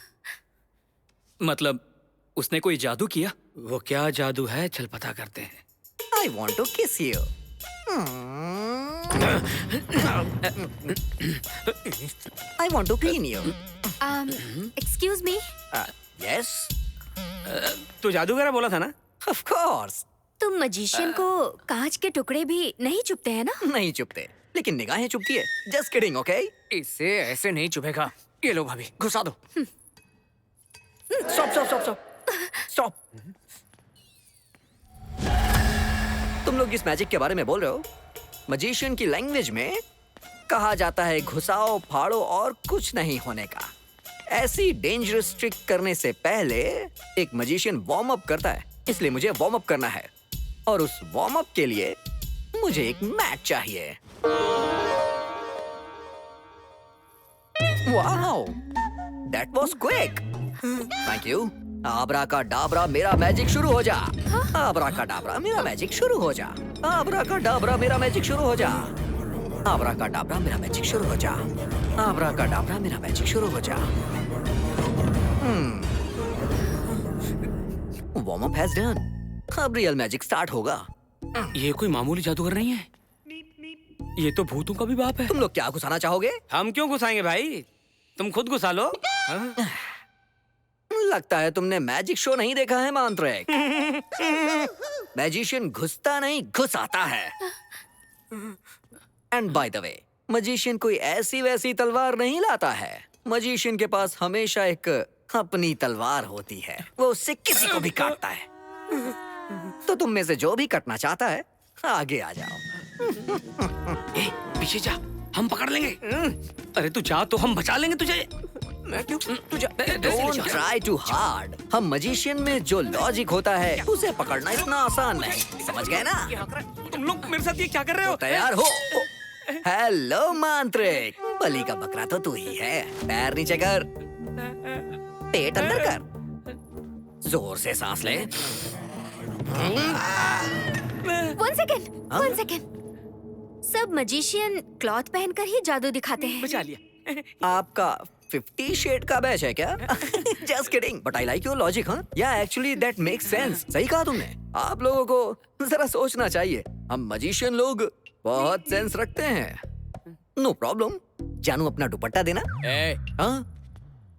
मतलब उसने कोई जादू किया? वो क्या जादू है, चल पता करते हैं। I want to kiss you. I want to clean you. Excuse me? Yes. तू जादूगर बोला था ना? Of course. तुम मजिशियन को कांच के टुकड़े भी नहीं चुभते हैं ना? नहीं चुभते, लेकिन निगाहें चुभती है। Just kidding, okay? इससे ऐसे नहीं चुभेगा। ये लो भाभी, घुसा दो। Stop, stop, stop, stop. Stop. तुम लोग जिस मैजिक के बारे में बोल रहे हो, मजिशियन की लैंग्वेज में कहा जाता है घुसाओ, फाड़ो और कुछ नहीं होने का। ऐसी डेंजरस ट्रिक करने से पहले एक मजिशियन वार्म अप करता है, इसलिए मुझे वार्म अप करना है और उस वार्म अप के लिए मुझे एक मैट चाहिए। Wow, that was quick. Thank you. Abracadabra मेरा मैजिक शुरू हो जा। आब्राकाडाब्रा मेरा मैजिक शुरू हो जा। आब्राकाडाब्रा मेरा मैजिक शुरू हो जा। आब्राकाडाब्रा मेरा मैजिक शुरू हो जा। आब्राकाडाब्रा मेरा मैजिक शुरू हो जा। Warm up has done. अब रियल मैजिक स्टार्ट होगा। ये कोई मामूली जादूगर नहीं है, ये तो भूतों का भी बाप है। तुम लोग क्या घुसाना चाहोगे? हम क्यों घुसाएंगे भाई, तुम खुद घुसा लो। लगता है तुमने मैजिक शो नहीं देखा है मांत्रिक। मैजिशियन घुसता नहीं, घुसाता है। And by the way, magician कोई ऐसी वैसी तलवार नहीं लाता है। मजिशियन के पास हमेशा एक अपनी तलवार होती है, वो उससे किसी को भी काटता है। तो तुम में से जो भी कटना चाहता है आगे आ जाओ। पीछे जा, हम पकड़ लेंगे। अरे तू जा तो हम बचा लेंगे तुझे। मैं क्यों? Don't try too hard। हम मजिशियन में जो लॉजिक होता है उसे पकड़ना इतना आसान नहीं, समझ गए ना? तुम लोग मेरे साथ ये क्या कर रहे हो? तैयार हो? हेलो मांत्रिक, बलि का बकरा तो तू ही है। पैर नीचे कर, पेट अंदर कर, जोर से सांस ले। 1 सेकेंड, 1 सेकेंड। सब मजिशियन क्लॉथ पहनकर ही जादू दिखाते हैं। बचा लिया। आपका 50 शेड का बैच है क्या? Just kidding, but I like your logic, huh? Yeah, actually that makes sense। सही कहा तुमने। आप लोगों को जरा सोचना चाहिए। हम मजिशियन लोग बहुत सेंस रखते हैं। No problem. जानू अपना दुपट्टा देना। हाँ?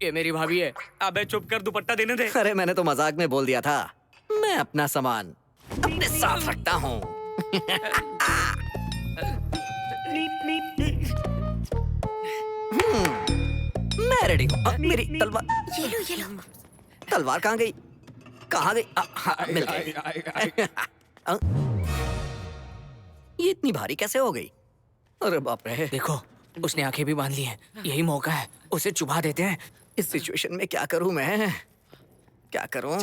ये मेरी भाभी है। अबे चुप कर, दुपट्टा देने दे। अरे मैंने तो मजाक में बोल दिया था। मैं अपना सामान अपने साथ रखता हूँ। मैं रेडी हूँ। मेरी तलवार। ये लो। तलवार कहाँ गई? कहाँ गई? मिल गई। ये इतनी भारी कैसे हो गई? अरे बाप रे। देखो, उसने आंखें भी बांध ली हैं। यही मौका है, उसे चुभा देते हैं। इस सिचुएशन में क्या करूं मैं? क्या करूं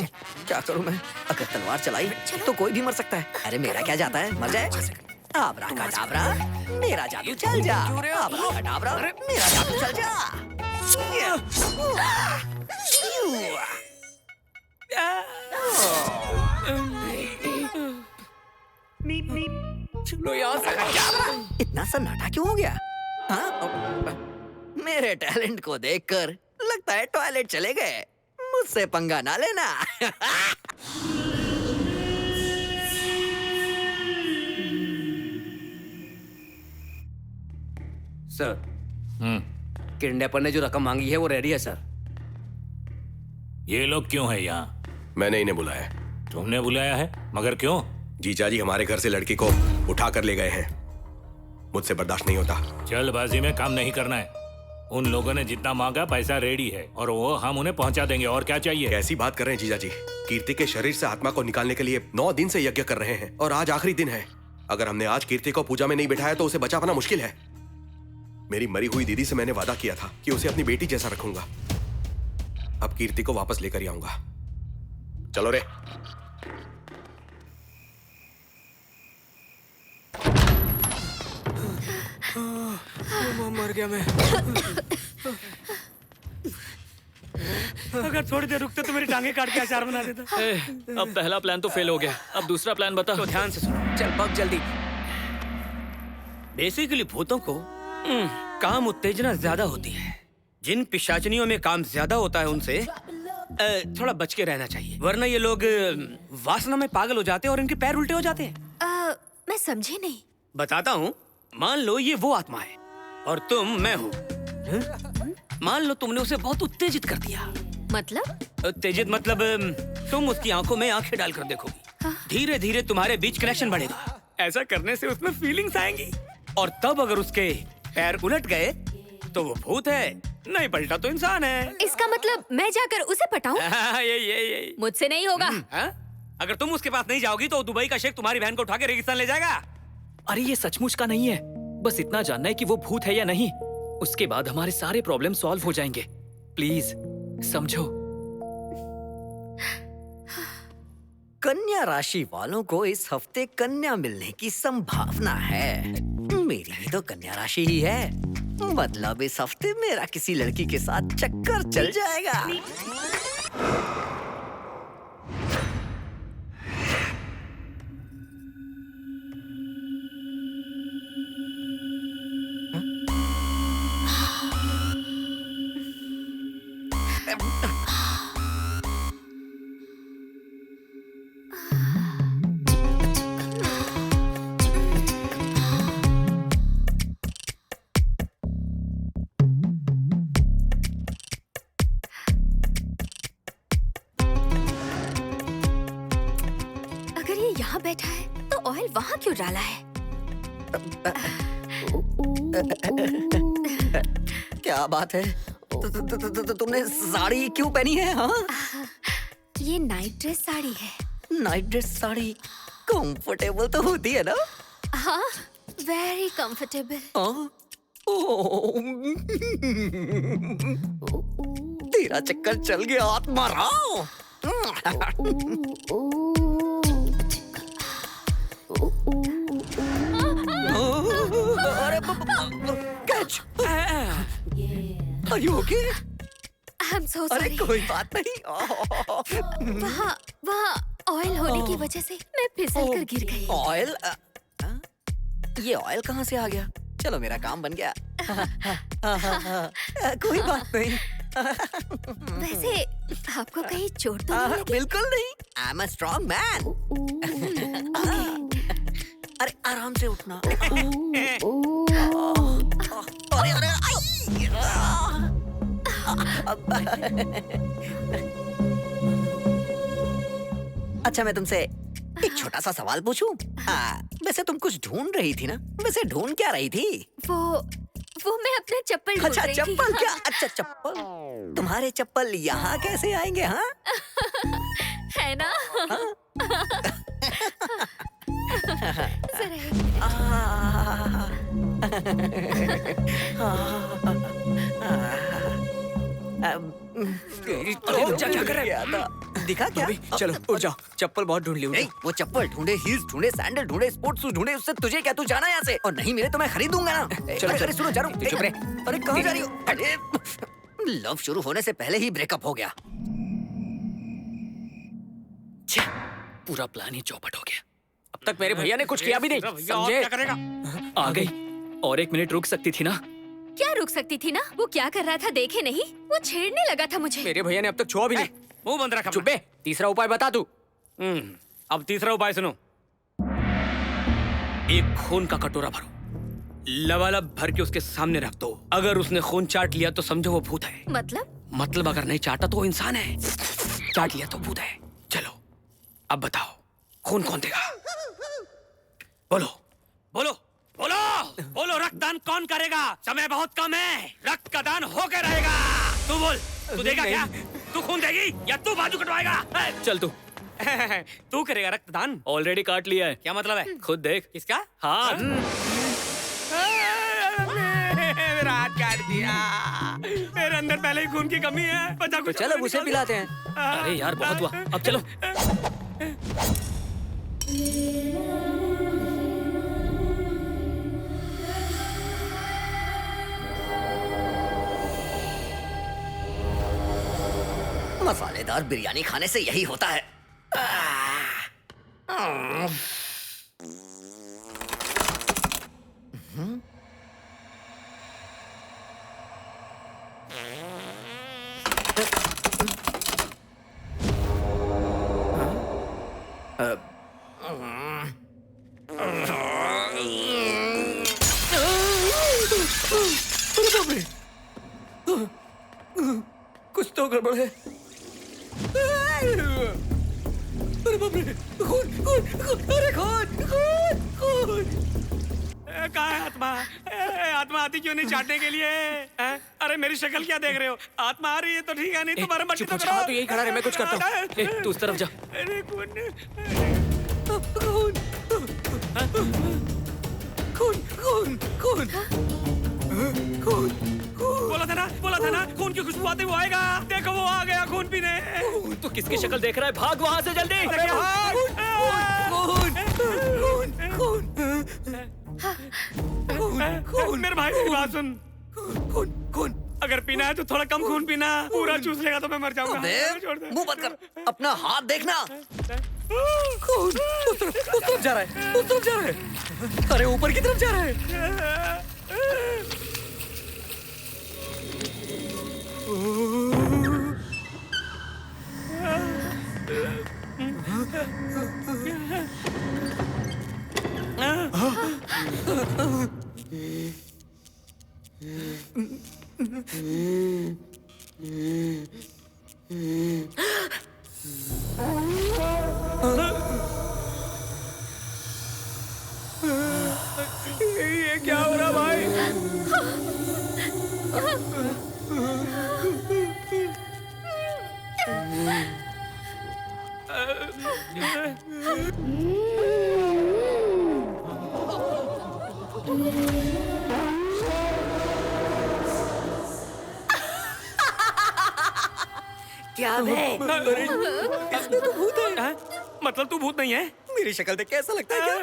मैं? अगर तलवार चलाई तो कोई भी मर सकता है। अरे मेरा क्या जाता है, मर जाए। आब्राकाडाब्रा, मेरा जादू चल जा। आब्राकाडाब्रा, मेरा जादू चल जा। चलो यहाँ से। इतना सन्नाटा क्यों हो गया? हाँ? मेरे टैलेंट को देखकर लगता है टॉयलेट चले गए। मुझसे पंगा ना लेना। सर, किडनैपर ने जो रकम मांगी है वो रेडी है सर। ये लोग क्यों है यहाँ? मैंने इन्हें बुलाया। तुमने बुलाया है? मगर क्यों? जीजा जी हमारे घर से लड़की को उठा कर ले गए हैं। मुझसे बर्दाश्त नहीं होता। जल्दबाजी में काम नहीं करना है। उन लोगों ने जितना मांगा पैसा रेडी है और वो हम उन्हें पहुंचा देंगे। और क्या चाहिए? कैसी बात कर रहे हैं जीजा जी? कीर्ति के शरीर से आत्मा को निकालने के लिए 9 दिन से यज्ञ कर रहे हैं और आज आखिरी दिन है। अगर हमने आज कीर्ति को पूजा में नहीं बिठाया तो उसे बचा पाना मुश्किल है। मेरी मरी हुई दीदी से मैंने वादा किया था कि उसे अपनी बेटी जैसा रखूंगा। अब कीर्ति को वापस लेकर ही आऊंगा। चलो रे। मर गया मैं। अगर थोड़ी देर रुकते तो मेरी टांगे काट के अचार बना देता। अब पहला प्लान तो फेल हो गया, अब दूसरा प्लान बता। तो ध्यान से सुनो। चल पक जल्दी। बेसिकली भूतों को काम उत्तेजना ज्यादा होती है। जिन पिशाचनियों में काम ज्यादा होता है उनसे थोड़ा बच के रहना चाहिए, वरना ये लोग वासना में पागल हो जाते हैं और इनके पैर उल्टे हो जाते हैं। मैं समझी नहीं। बताता हूँ। मान लो ये वो आत्मा है और तुम मैं हूँ। मान लो तुमने उसे बहुत उत्तेजित कर दिया। मतलब? उत्तेजित मतलब तुम उसकी आंखों में आंखें डालकर देखोगी। धीरे धीरे तुम्हारे बीच कनेक्शन बढ़ेगा। ऐसा करने से उसमें फीलिंग्स आएंगी और तब अगर उसके पैर उलट गए तो वो भूत है, नहीं पलटा तो इंसान है। इसका मतलब मैं जाकर उसे पटाऊं? ये मुझसे नहीं होगा। अगर तुम उसके पास नहीं जाओगी तो दुबई का शेख तुम्हारी बहन को उठा के रेगिस्तान ले जाएगा। अरे ये सचमुच का नहीं है, बस इतना जानना है कि वो भूत है या नहीं। उसके बाद हमारे सारे प्रॉब्लम सॉल्व हो जाएंगे। प्लीज समझो। कन्या राशि वालों को इस हफ्ते कन्या मिलने की संभावना है। मेरी भी तो कन्या राशि ही है, मतलब इस हफ्ते मेरा किसी लड़की के साथ चक्कर चल जाएगा। अगर ये यहाँ बैठा है तो ऑयल वहाँ क्यों डाला है? क्या बात है? तुमने साड़ी क्यों पहनी है? हाँ, ये नाइट ड्रेस साड़ी है। नाइट ड्रेस साड़ी कंफर्टेबल तो होती है ना? हाँ, वेरी कंफर्टेबल। हाँ? तेरा चक्कर चल गया आत्मा राव। अरे catch. Are you okay? I'm so अरे sorry। कोई बात नहीं। वहाँ ऑयल होने की वजह से मैं फिसल कर गिर गई। ऑयल? ये ऑयल कहाँ से आ गया? चलो मेरा काम बन गया। कोई बात नहीं। वैसे आपको कहीं चोट तो नहीं लगी? बिल्कुल नहीं। आई एम अ स्ट्रॉन्ग मैन। अरे आराम से उठना। अरे अरे अच्छा, मैं तुमसे एक छोटा सा सवाल पूछूं? वैसे तुम कुछ ढूंढ रही थी ना? वैसे ढूंढ क्या रही थी? वो मैं अपना चप्पल ढूंढ अच्छा, रही थी। चप्पल क्या? अच्छा, चप्पल। तुम्हारे चप्पल यहाँ कैसे आएंगे? हाँ, है ना? क्या कर रहा है? दिखा क्या? चलो उठ जाओ, चप्पल बहुत ढूंढ ली। वो चप्पल ढूंढे, हील्स ढूंढे, सैंडल ढूंढे, स्पोर्ट्स शूज ढूंढे, उससे तुझे क्या? तू जाना यहाँ से, और नहीं मिले तो मैं खरीदूंगा ना। चलो, अरे सुनो, जा रहा हूँ। चुप रहे। अरे कहाँ जा रही हो? अरे लव शुरू होने से पहले ही ब्रेकअप हो गया। पूरा प्लान ही चौपट हो गया। अब तक मेरे भैया ने कुछ किया भी नहीं, समझे? क्या करेगा? आ गई, और 1 मिनट रुक सकती थी ना? क्या रुक सकती थी ना? वो क्या कर रहा था देखे नहीं? वो छेड़ने लगा था मुझे। मेरे भैया ने अब तक छुआ भी नहीं। मुंह बंद रखा। चुप बे। तीसरा उपाय बता तू। अब तीसरा उपाय सुनो। एक खून का कटोरा भरो, लबालब भर के उसके सामने रख दो। अगर उसने खून चाट लिया तो समझो वो भूत है। मतलब अगर नहीं चाटा तो वो इंसान है, चाट लिया तो भूत है। चलो अब बताओ, खून कौन देगा? बोलो बोलो बोलो बोलो। रक्तदान कौन करेगा? समय बहुत कम है, रक्त का दान होकर रहेगा। तू बोल, तू देगा क्या? तू खून देगी या तू बाजू कटवाएगा? चल तू। तू करेगा रक्तदान? ऑलरेडी काट लिया है। क्या मतलब है? खुद देख। किसका? हाँ। मेरा हाथ काट दिया। मेरे अंदर पहले ही खून की कमी है। बचा तो चलो उसे पिलाते हैं। अरे यार बहुत हुआ, अब चलो। मसालेदार बिरयानी खाने से यही होता है। कुछ तो गड़बड़ है। अरे बाप रे, खून खून खून, अरे खून खून खून। कहाँ है आत्मा? आत्मा आती क्यों नहीं चाटने के लिए? अरे मेरी शक्ल क्या देख रहे हो? आत्मा आ रही है तो ठीक है, नहीं तुम्हारा मर्जी तो करो। तू यही खड़ा रहे, मैं कुछ करता हूँ। तू उस तरफ जा। अरे खून खून खून खून खून खून। बोला था ना खून की खुशबू आते वो आएगा। देखो वो आ गया खून पीने। तू किसकी शक्ल देख रहा है? भाग वहाँ से जल्दी। मेरे भाई मेरी बात सुन। खून अगर पीना है तो थोड़ा कम खून पीना। पूरा चूस लेगा तो मैं मर जाऊंगा। छोड़ दे। मुंह बंद कर, अपना हाथ देखना। खून उस तरफ जा रहा है, उस तरफ जा रहा है। अरे ऊपर की तरफ जा रहा है। ये क्या हो रहा भाई? क्या बे? इसमें तो भूत है। मतलब तू भूत नहीं है? मेरी शक्ल देख के ऐसा लगता है क्या?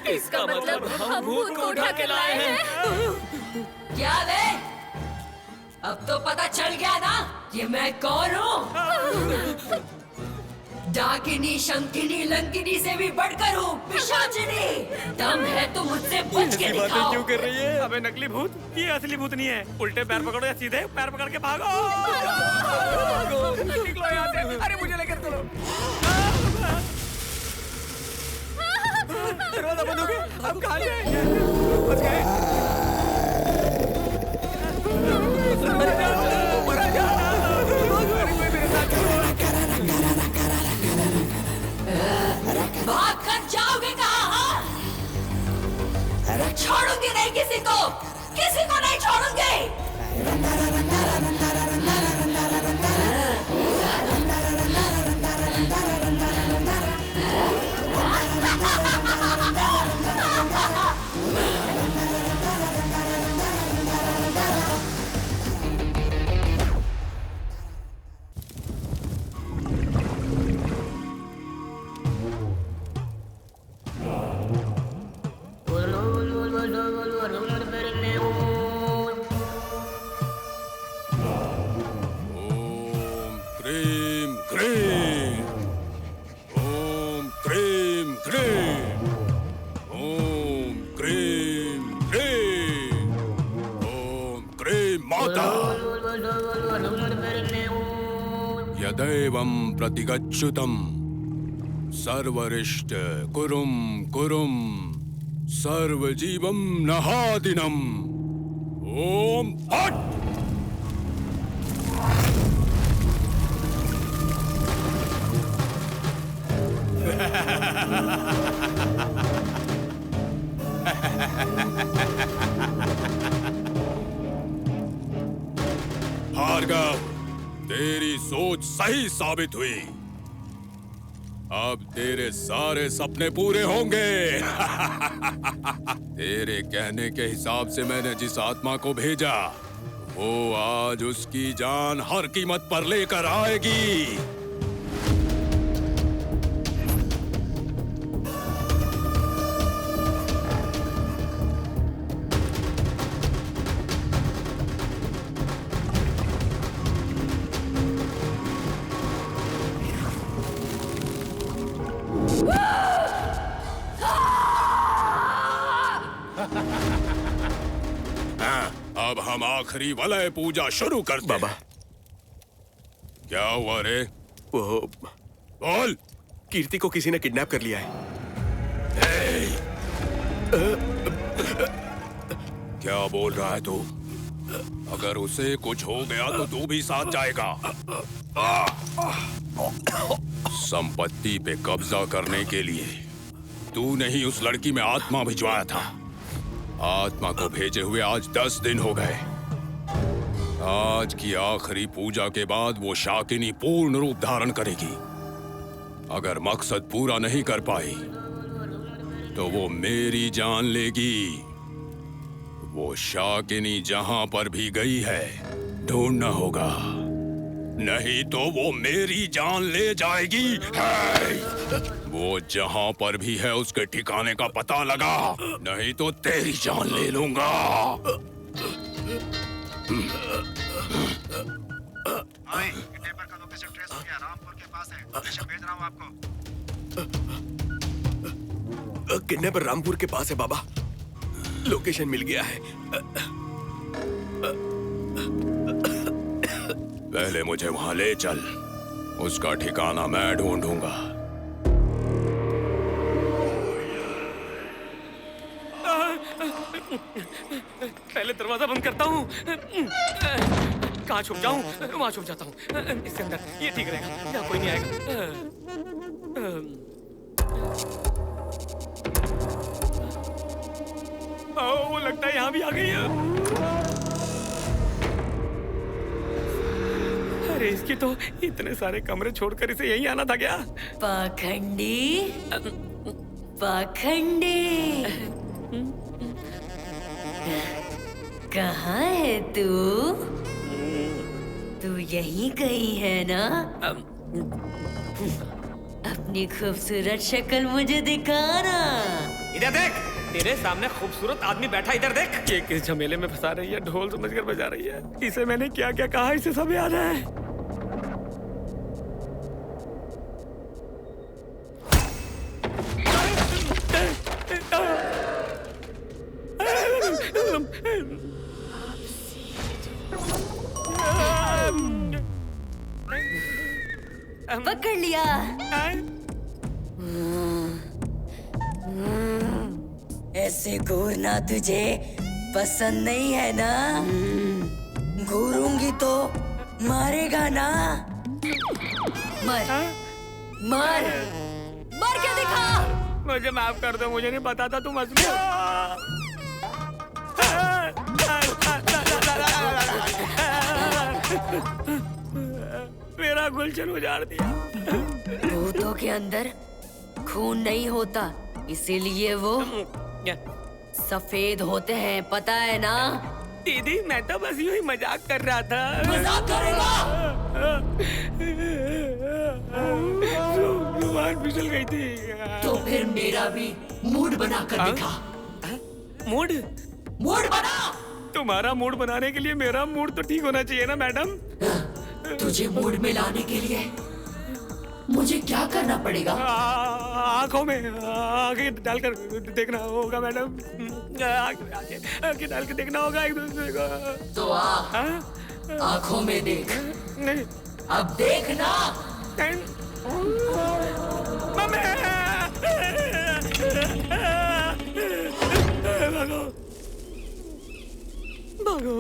इसका मतलब हम भूत को उठा के लाए हैं। क्या बे? अब तो पता चल गया ना कि मैं कौन हूँ। डाकिनी, शंकिनी, लंकिनी से भी बढ़कर हूँ, पिशाचिनी। दम है तो मुझसे बच के दिखाओ। क्यों कर रही है? अबे नकली भूत, ये असली भूत नहीं है। उल्टे पैर पकड़ो या सीधे पैर पकड़ के भागो। निकलो यहाँ से। अरे मुझे लेकर चलो। दरवाजा बंद हो गया। हम कहाँ जाएंगे? बच गए। भाग कर जाओगे कहाँ? छोड़ूंगी नहीं किसी को नहीं छोड़ूंगी। क्रीम क्रीम ओम क्रीम क्रीम ओम क्रीम क्रीम ओम क्रीम माता यदैवं प्रतिगच्छुतं सर्वरिष्ट कुरुम कुरुम सर्वजीवं नहादिनम् ओम हट। भार्गव, तेरी सोच सही साबित हुई। अब तेरे सारे सपने पूरे होंगे। तेरे कहने के हिसाब से मैंने जिस आत्मा को भेजा वो आज उसकी जान हर कीमत पर लेकर आएगी। अब हम आखिरी वलय पूजा शुरू करते बाबा। क्या हुआ रे? वो बोल। कीर्ति को किसी ने किडनैप कर लिया है। क्या बोल रहा है तू? अगर उसे कुछ हो गया तो तू भी साथ जाएगा। संपत्ति पे कब्जा करने के लिए तूने ही उस लड़की में आत्मा भिजवाया था। आत्मा को भेजे हुए आज 10 दिन हो गए। आज की आखिरी पूजा के बाद वो शाकिनी पूर्ण रूप धारण करेगी। अगर मकसद पूरा नहीं कर पाई तो वो मेरी जान लेगी। वो शाकिनी जहां पर भी गई है ढूंढना होगा, नहीं तो वो मेरी जान ले जाएगी। है। वो जहां पर भी है उसके ठिकाने का पता लगा, नहीं तो तेरी जान ले लूंगा। किडनैपर का लोकेशन ट्रेस हो गया, रामपुर के पास है। लोकेशन भेज रहा हूँ आपको। किडनैपर रामपुर के पास है बाबा, लोकेशन मिल गया है। पहले मुझे वहां ले चल, उसका ठिकाना मैं ढूंढूंगा। पहले दरवाजा बंद करता हूँ। कहाँ छुप जाऊँ? वहाँ छुप जाता हूँ, इसके अंदर। ये ठीक रहेगा, यहाँ कोई नहीं आएगा। वो लगता है यहाँ भी आ गई है। अरे इसकी तो इतने सारे कमरे छोड़कर इसे यहीं आना था क्या? पाखंडी, पाखंडी, कहाँ है तू? तू यहीं कहीं है ना? अपनी खूबसूरत शक्ल मुझे दिखाना। इधर देख, तेरे सामने खूबसूरत आदमी बैठा, इधर देख। ये किस झमेले में फंसा रही है, ढोल समझकर बजा रही है। इसे मैंने क्या क्या कहा, इसे सब याद है। पकड़ लिया। ऐसे घूरना तुझे पसंद नहीं है ना? घूरूंगी तो मारेगा ना? मर, मर, मर के दिखा। मुझे माफ कर दो, मुझे नहीं पता था तुम असली हो। मेरा गुलशन उजाड़ दिया। भूतों के अंदर खून नहीं होता, इसीलिए वो सफेद होते हैं, पता है ना? दीदी मैं तो बस यूं ही मजाक कर रहा था। मजाक करेगा? जुबान फिसल गई थी। तो फिर मेरा भी मूड बना कर दिखा। मूड? मूड बना। तुम्हारा मूड बनाने के लिए मेरा मूड तो ठीक होना चाहिए ना मैडम? तुझे मूड में लाने के लिए मुझे क्या करना पड़ेगा? आंखों में आंखें डालकर देखना होगा मैडम। आंखें डाल के देखना होगा एक दूसरे को। तो आंखों में देख। नहीं, अब देखना। भागो, भागो।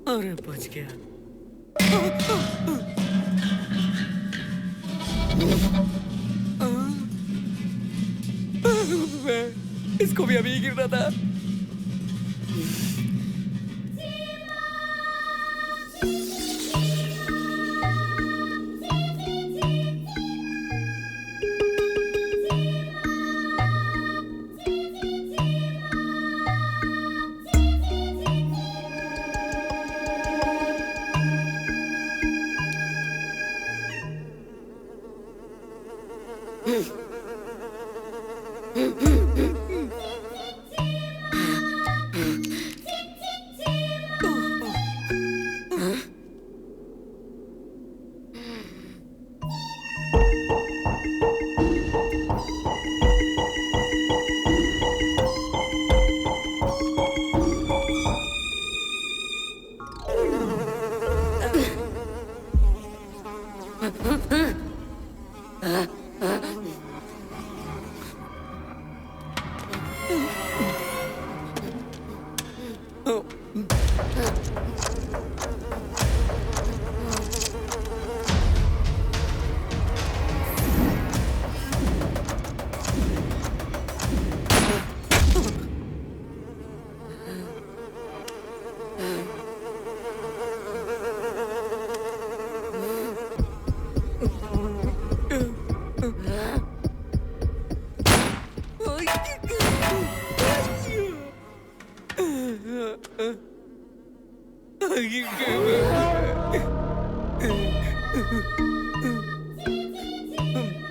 अरे बच गया। इसको भी अभी गिरना था।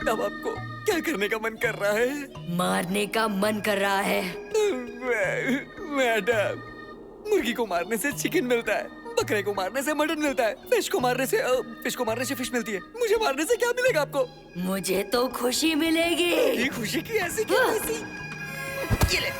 अब आपको क्या करने का मन कर रहा है? मारने का मन कर रहा है। मैडम, मुर्गी को मारने से चिकन मिलता है, बकरे को मारने से मटन मिलता है, फिश को मारने से फिश मिलती है। मुझे मारने से क्या मिलेगा आपको? मुझे तो खुशी मिलेगी। ये खुशी की ऐसी क्या ऐसी? ये ले।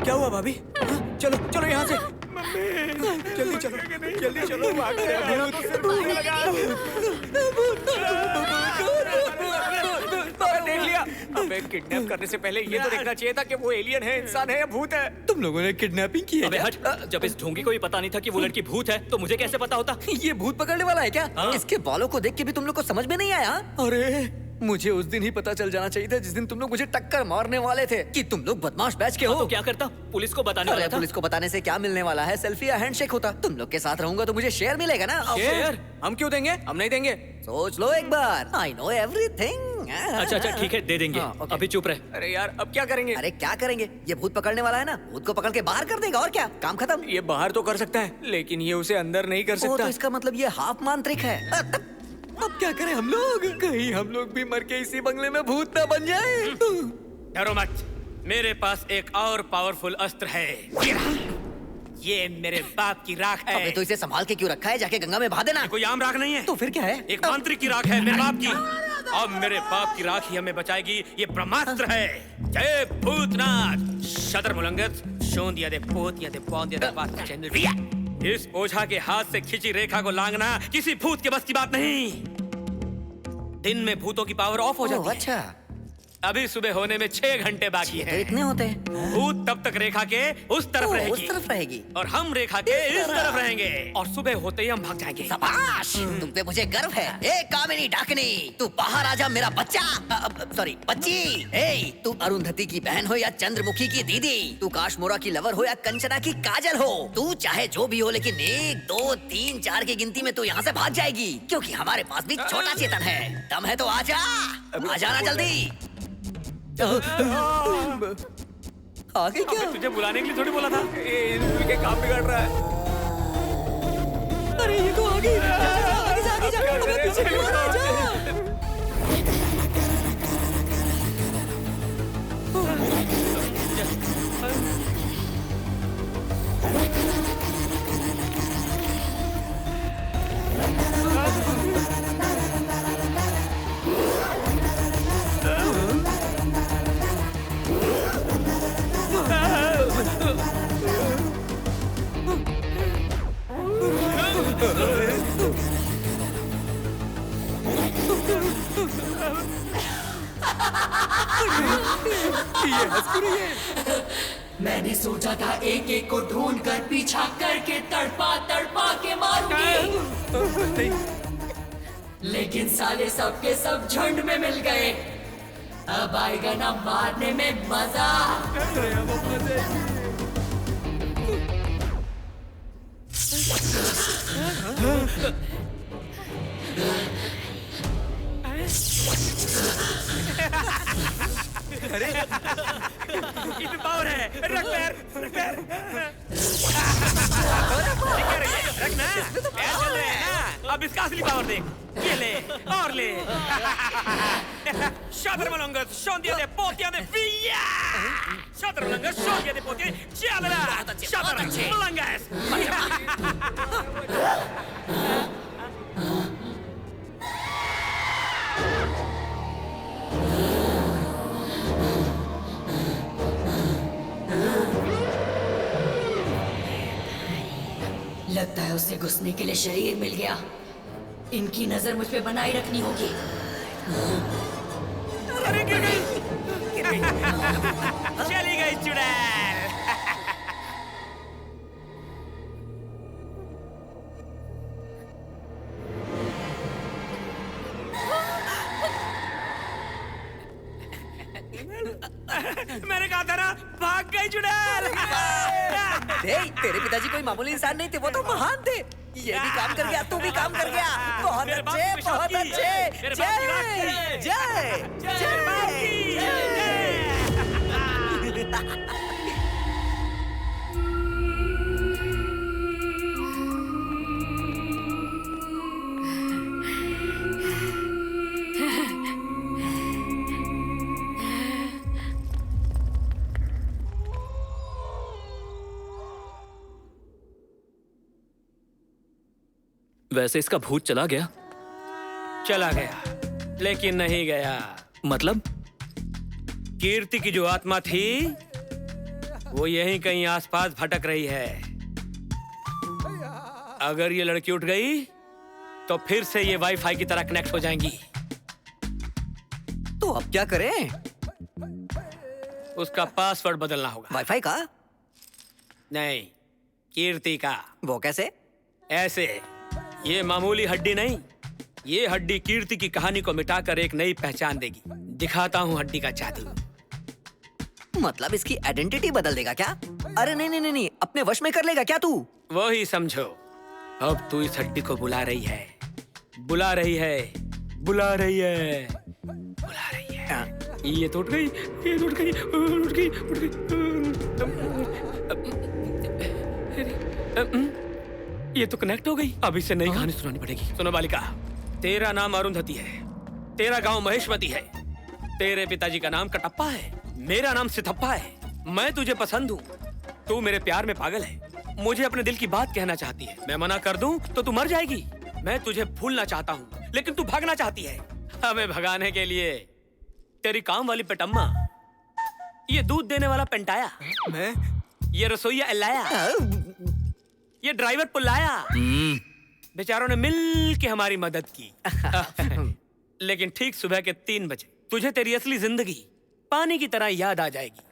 क्या हुआ भाभी? चलो चलो यहाँ से। जल्दी चलो, जल्दी चलो। देख लिया। अबे किडनैप करने से पहले ये तो देखना चाहिए था कि वो एलियन है, इंसान है या भूत है। तुम लोगों ने किडनैपिंग की है? अबे हट, जब इस ढोंगी को ये पता नहीं था कि वो लड़की भूत है तो मुझे कैसे पता होता? ये भूत पकड़ने वाला है क्या? इसके बालों को देख के भी तुम लोग को समझ में नहीं आया? अरे मुझे उस दिन ही पता चल जाना चाहिए था जिस दिन तुम लोग मुझे टक्कर मारने वाले थे कि तुम लोग बदमाश बैच के हो। तो क्या करता? पुलिस को बताने वाला था। पुलिस को बताने से क्या मिलने वाला है? सेल्फी या हैंडशेक होता। तुम लोग के साथ रहूंगा तो मुझे शेयर मिलेगा ना। शेयर? हम क्यों देंगे? हम नहीं देंगे। सोच लो एक बार। I know everything। अच्छा ठीक है, दे देंगे। अभी चुप रहे। अरे यार अब क्या करेंगे? अरे क्या करेंगे? ये भूत पकड़ने वाला है ना, भूत को पकड़ के बाहर कर देगा और क्या, काम खत्म। ये बाहर तो कर सकता है लेकिन ये उसे अंदर नहीं कर सकता। तो इसका मतलब ये हाफ मांत्रिक है। अब क्या करें हम लोग? कहीं हम लोग भी मर के इसी बंगले में भूत ना बन जाए। डरो मत, मेरे पास एक और पावरफुल अस्त्र है। ये मेरे बाप की राख है। अबे तो इसे संभाल के क्यों रखा है? जाके गंगा में बहा देना। कोई आम राख नहीं है। तो फिर क्या है? एक मांत्रिक की राख है, मेरे बाप की। अब मेरे बाप की राख ही हमें बचाएगी। ये ब्रह्मास्त्र है। जय भूतनाथ। शतर मुलंगत शोंदिया दे पोतिया दे पौंदिया दे बात चैनल। इस ओझा के हाथ से खिंची रेखा को लांघना किसी भूत के बस की बात नहीं। दिन में भूतों की पावर ऑफ हो जाती है। अच्छा। अभी सुबह होने में 6 घंटे बाकी है। इतने होते हैं? भूत तब तक रेखा के उस तरफ रहेगी। उस तरफ रहेगी और हम रेखा के इस तरफ रहेंगे और सुबह होते ही हम भाग जाएंगे। शाबाश, तुम पे मुझे गर्व है। ए कामिनी डाकनी, तू बाहर आ जा मेरा बच्चा। सॉरी बच्ची। ए तू अरुंधति की बहन हो या चंद्रमुखी की दीदी, तू काशमोरा की लवर हो या कंचना की काजल हो, तू चाहे जो भी हो, लेकिन 1 2 3 4 की गिनती में तू यहाँ से भाग जाएगी क्योंकि हमारे पास भी छोटा चेतन है। दम है तो आजा, आ जाना जल्दी। आगे क्या? तुझे बुलाने के लिए थोड़ी बोला था। ये काम बिगड़ रहा है। अरे ये तो आगे आगे जा, हमें पीछे क्यों आ जा? मैंने सोचा था एक एक को ढूंढ कर पीछा करके तड़पा तड़पा के मारूंगी, लेकिन साले सबके सब झुंड में मिल गए। अब आएगा ना मारने में मजा। अरे इतनी पावर है। रख पैर, रख पैर। रखना, पैर चल रहे हैं ना। अब इसका असली पावर देख। ये ले और ले। शादर मलंगस शोंदिया दे पोतिया दे विया। शादर मलंगस शोंदिया दे पोतिया चलरा। शादर मलंगस। लगता है उसे घुसने के लिए शरीर मिल गया। इनकी नजर मुझ पे बनाए रखनी होगी। अरे गिर गई। चली गई चुड़ैल। मैंने कहा था ना, भाग गई चुड़ैल। तेरे पिताजी कोई मामूली इंसान नहीं थे, वो तो महान थे। ये भी काम कर गया, तू भी काम कर गया। बहुत अच्छे, बहुत अच्छे। जय जय वैसे इसका भूत चला गया? चला गया, लेकिन नहीं गया। मतलब? कीर्ति की जो आत्मा थी वो यहीं कहीं आसपास भटक रही है। अगर ये लड़की उठ गई तो फिर से ये वाईफाई की तरह कनेक्ट हो जाएंगी। तो अब क्या करें? उसका पासवर्ड बदलना होगा। वाईफाई का? नहीं, कीर्ति का। वो कैसे? ऐसे। ये मामूली हड्डी नहीं, ये हड्डी कीर्ति की कहानी को मिटाकर एक नई पहचान देगी। दिखाता हूँ हड्डी का जादू। मतलब इसकी आइडेंटिटी बदल देगा क्या? अरे नहीं नहीं नहीं नहीं, अपने वश में कर लेगा क्या तू? वो ही समझो। अब तू इस हड्डी को बुला रही है, बुला रही है, बुला रही है, बुला रही है। ये तो उठ गई, ये तो उठ गई, उठ गई, उठ गई। ये तो कनेक्ट हो गई। अब इसे नई कहानी सुनानी पड़ेगी। सुनो बालिका, तेरा नाम अरुंधति है, तेरा गांव महेशमती है, तेरे पिताजी का नाम कटप्पा है, मेरा नाम सिथप्पा है। मैं तुझे पसंद हूँ, तू मेरे प्यार में पागल है, मुझे अपने दिल की बात कहना चाहती है। मैं मना कर दूं तो तू मर जाएगी। मैं तुझे भूलना चाहता हूँ, लेकिन तू भागना चाहती है। हमें भगाने के लिए तेरी काम वाली पेटम्मा, ये दूध देने वाला पेंटाया, मैं ये रसोईया एलाया, ये ड्राइवर पुल्लाया, बेचारों ने मिल के हमारी मदद की। लेकिन ठीक सुबह के 3 बजे तुझे तेरी असली जिंदगी पानी की तरह याद आ जाएगी।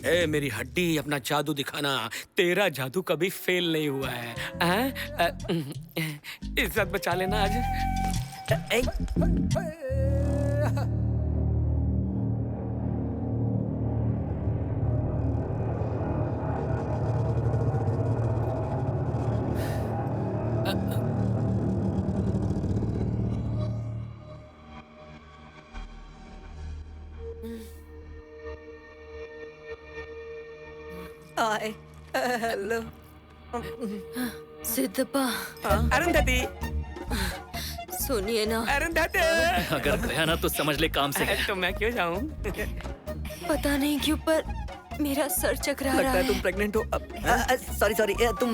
ए मेरी हड्डी, अपना जादू दिखाना। तेरा जादू कभी फेल नहीं हुआ है। इज्जत बचा लेना आज। हाय, हेलो। सिद्धप्पा। अरुंधति, सुनिए ना। अरुंधति। अगर गया ना तो समझ ले काम से गया। तो मैं क्यों जाऊं? पता नहीं क्यों पर मेरा सर चकरा रहा है। तुम प्रेग्नेंट हो। सॉरी सॉरी, तुम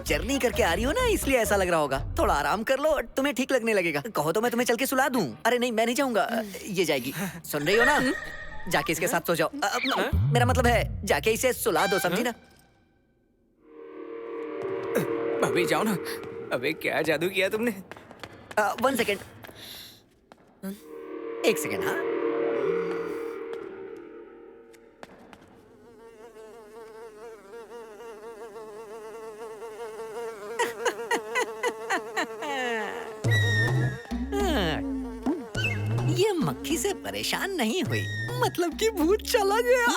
जर्नी करके आ रही हो ना, इसलिए ऐसा लग रहा होगा। थोड़ा आराम कर लो, तुम्हें ठीक लगने लगेगा। कहो तो मैं तुम्हें चल के सुला दूं। अरे नहीं, मैं नहीं जाऊंगा, ये जाएगी। सुन रही हो ना? जाके इसके साथ सो जाओ। मेरा मतलब है जाके इसे सुला दो, समझी ना? भाभी जाओ ना। अबे क्या जादू किया तुमने? 1 सेकेंड, 1 सेकेंड। हाँ, ये मक्खी से परेशान नहीं हुई, मतलब कि भूत चला गया।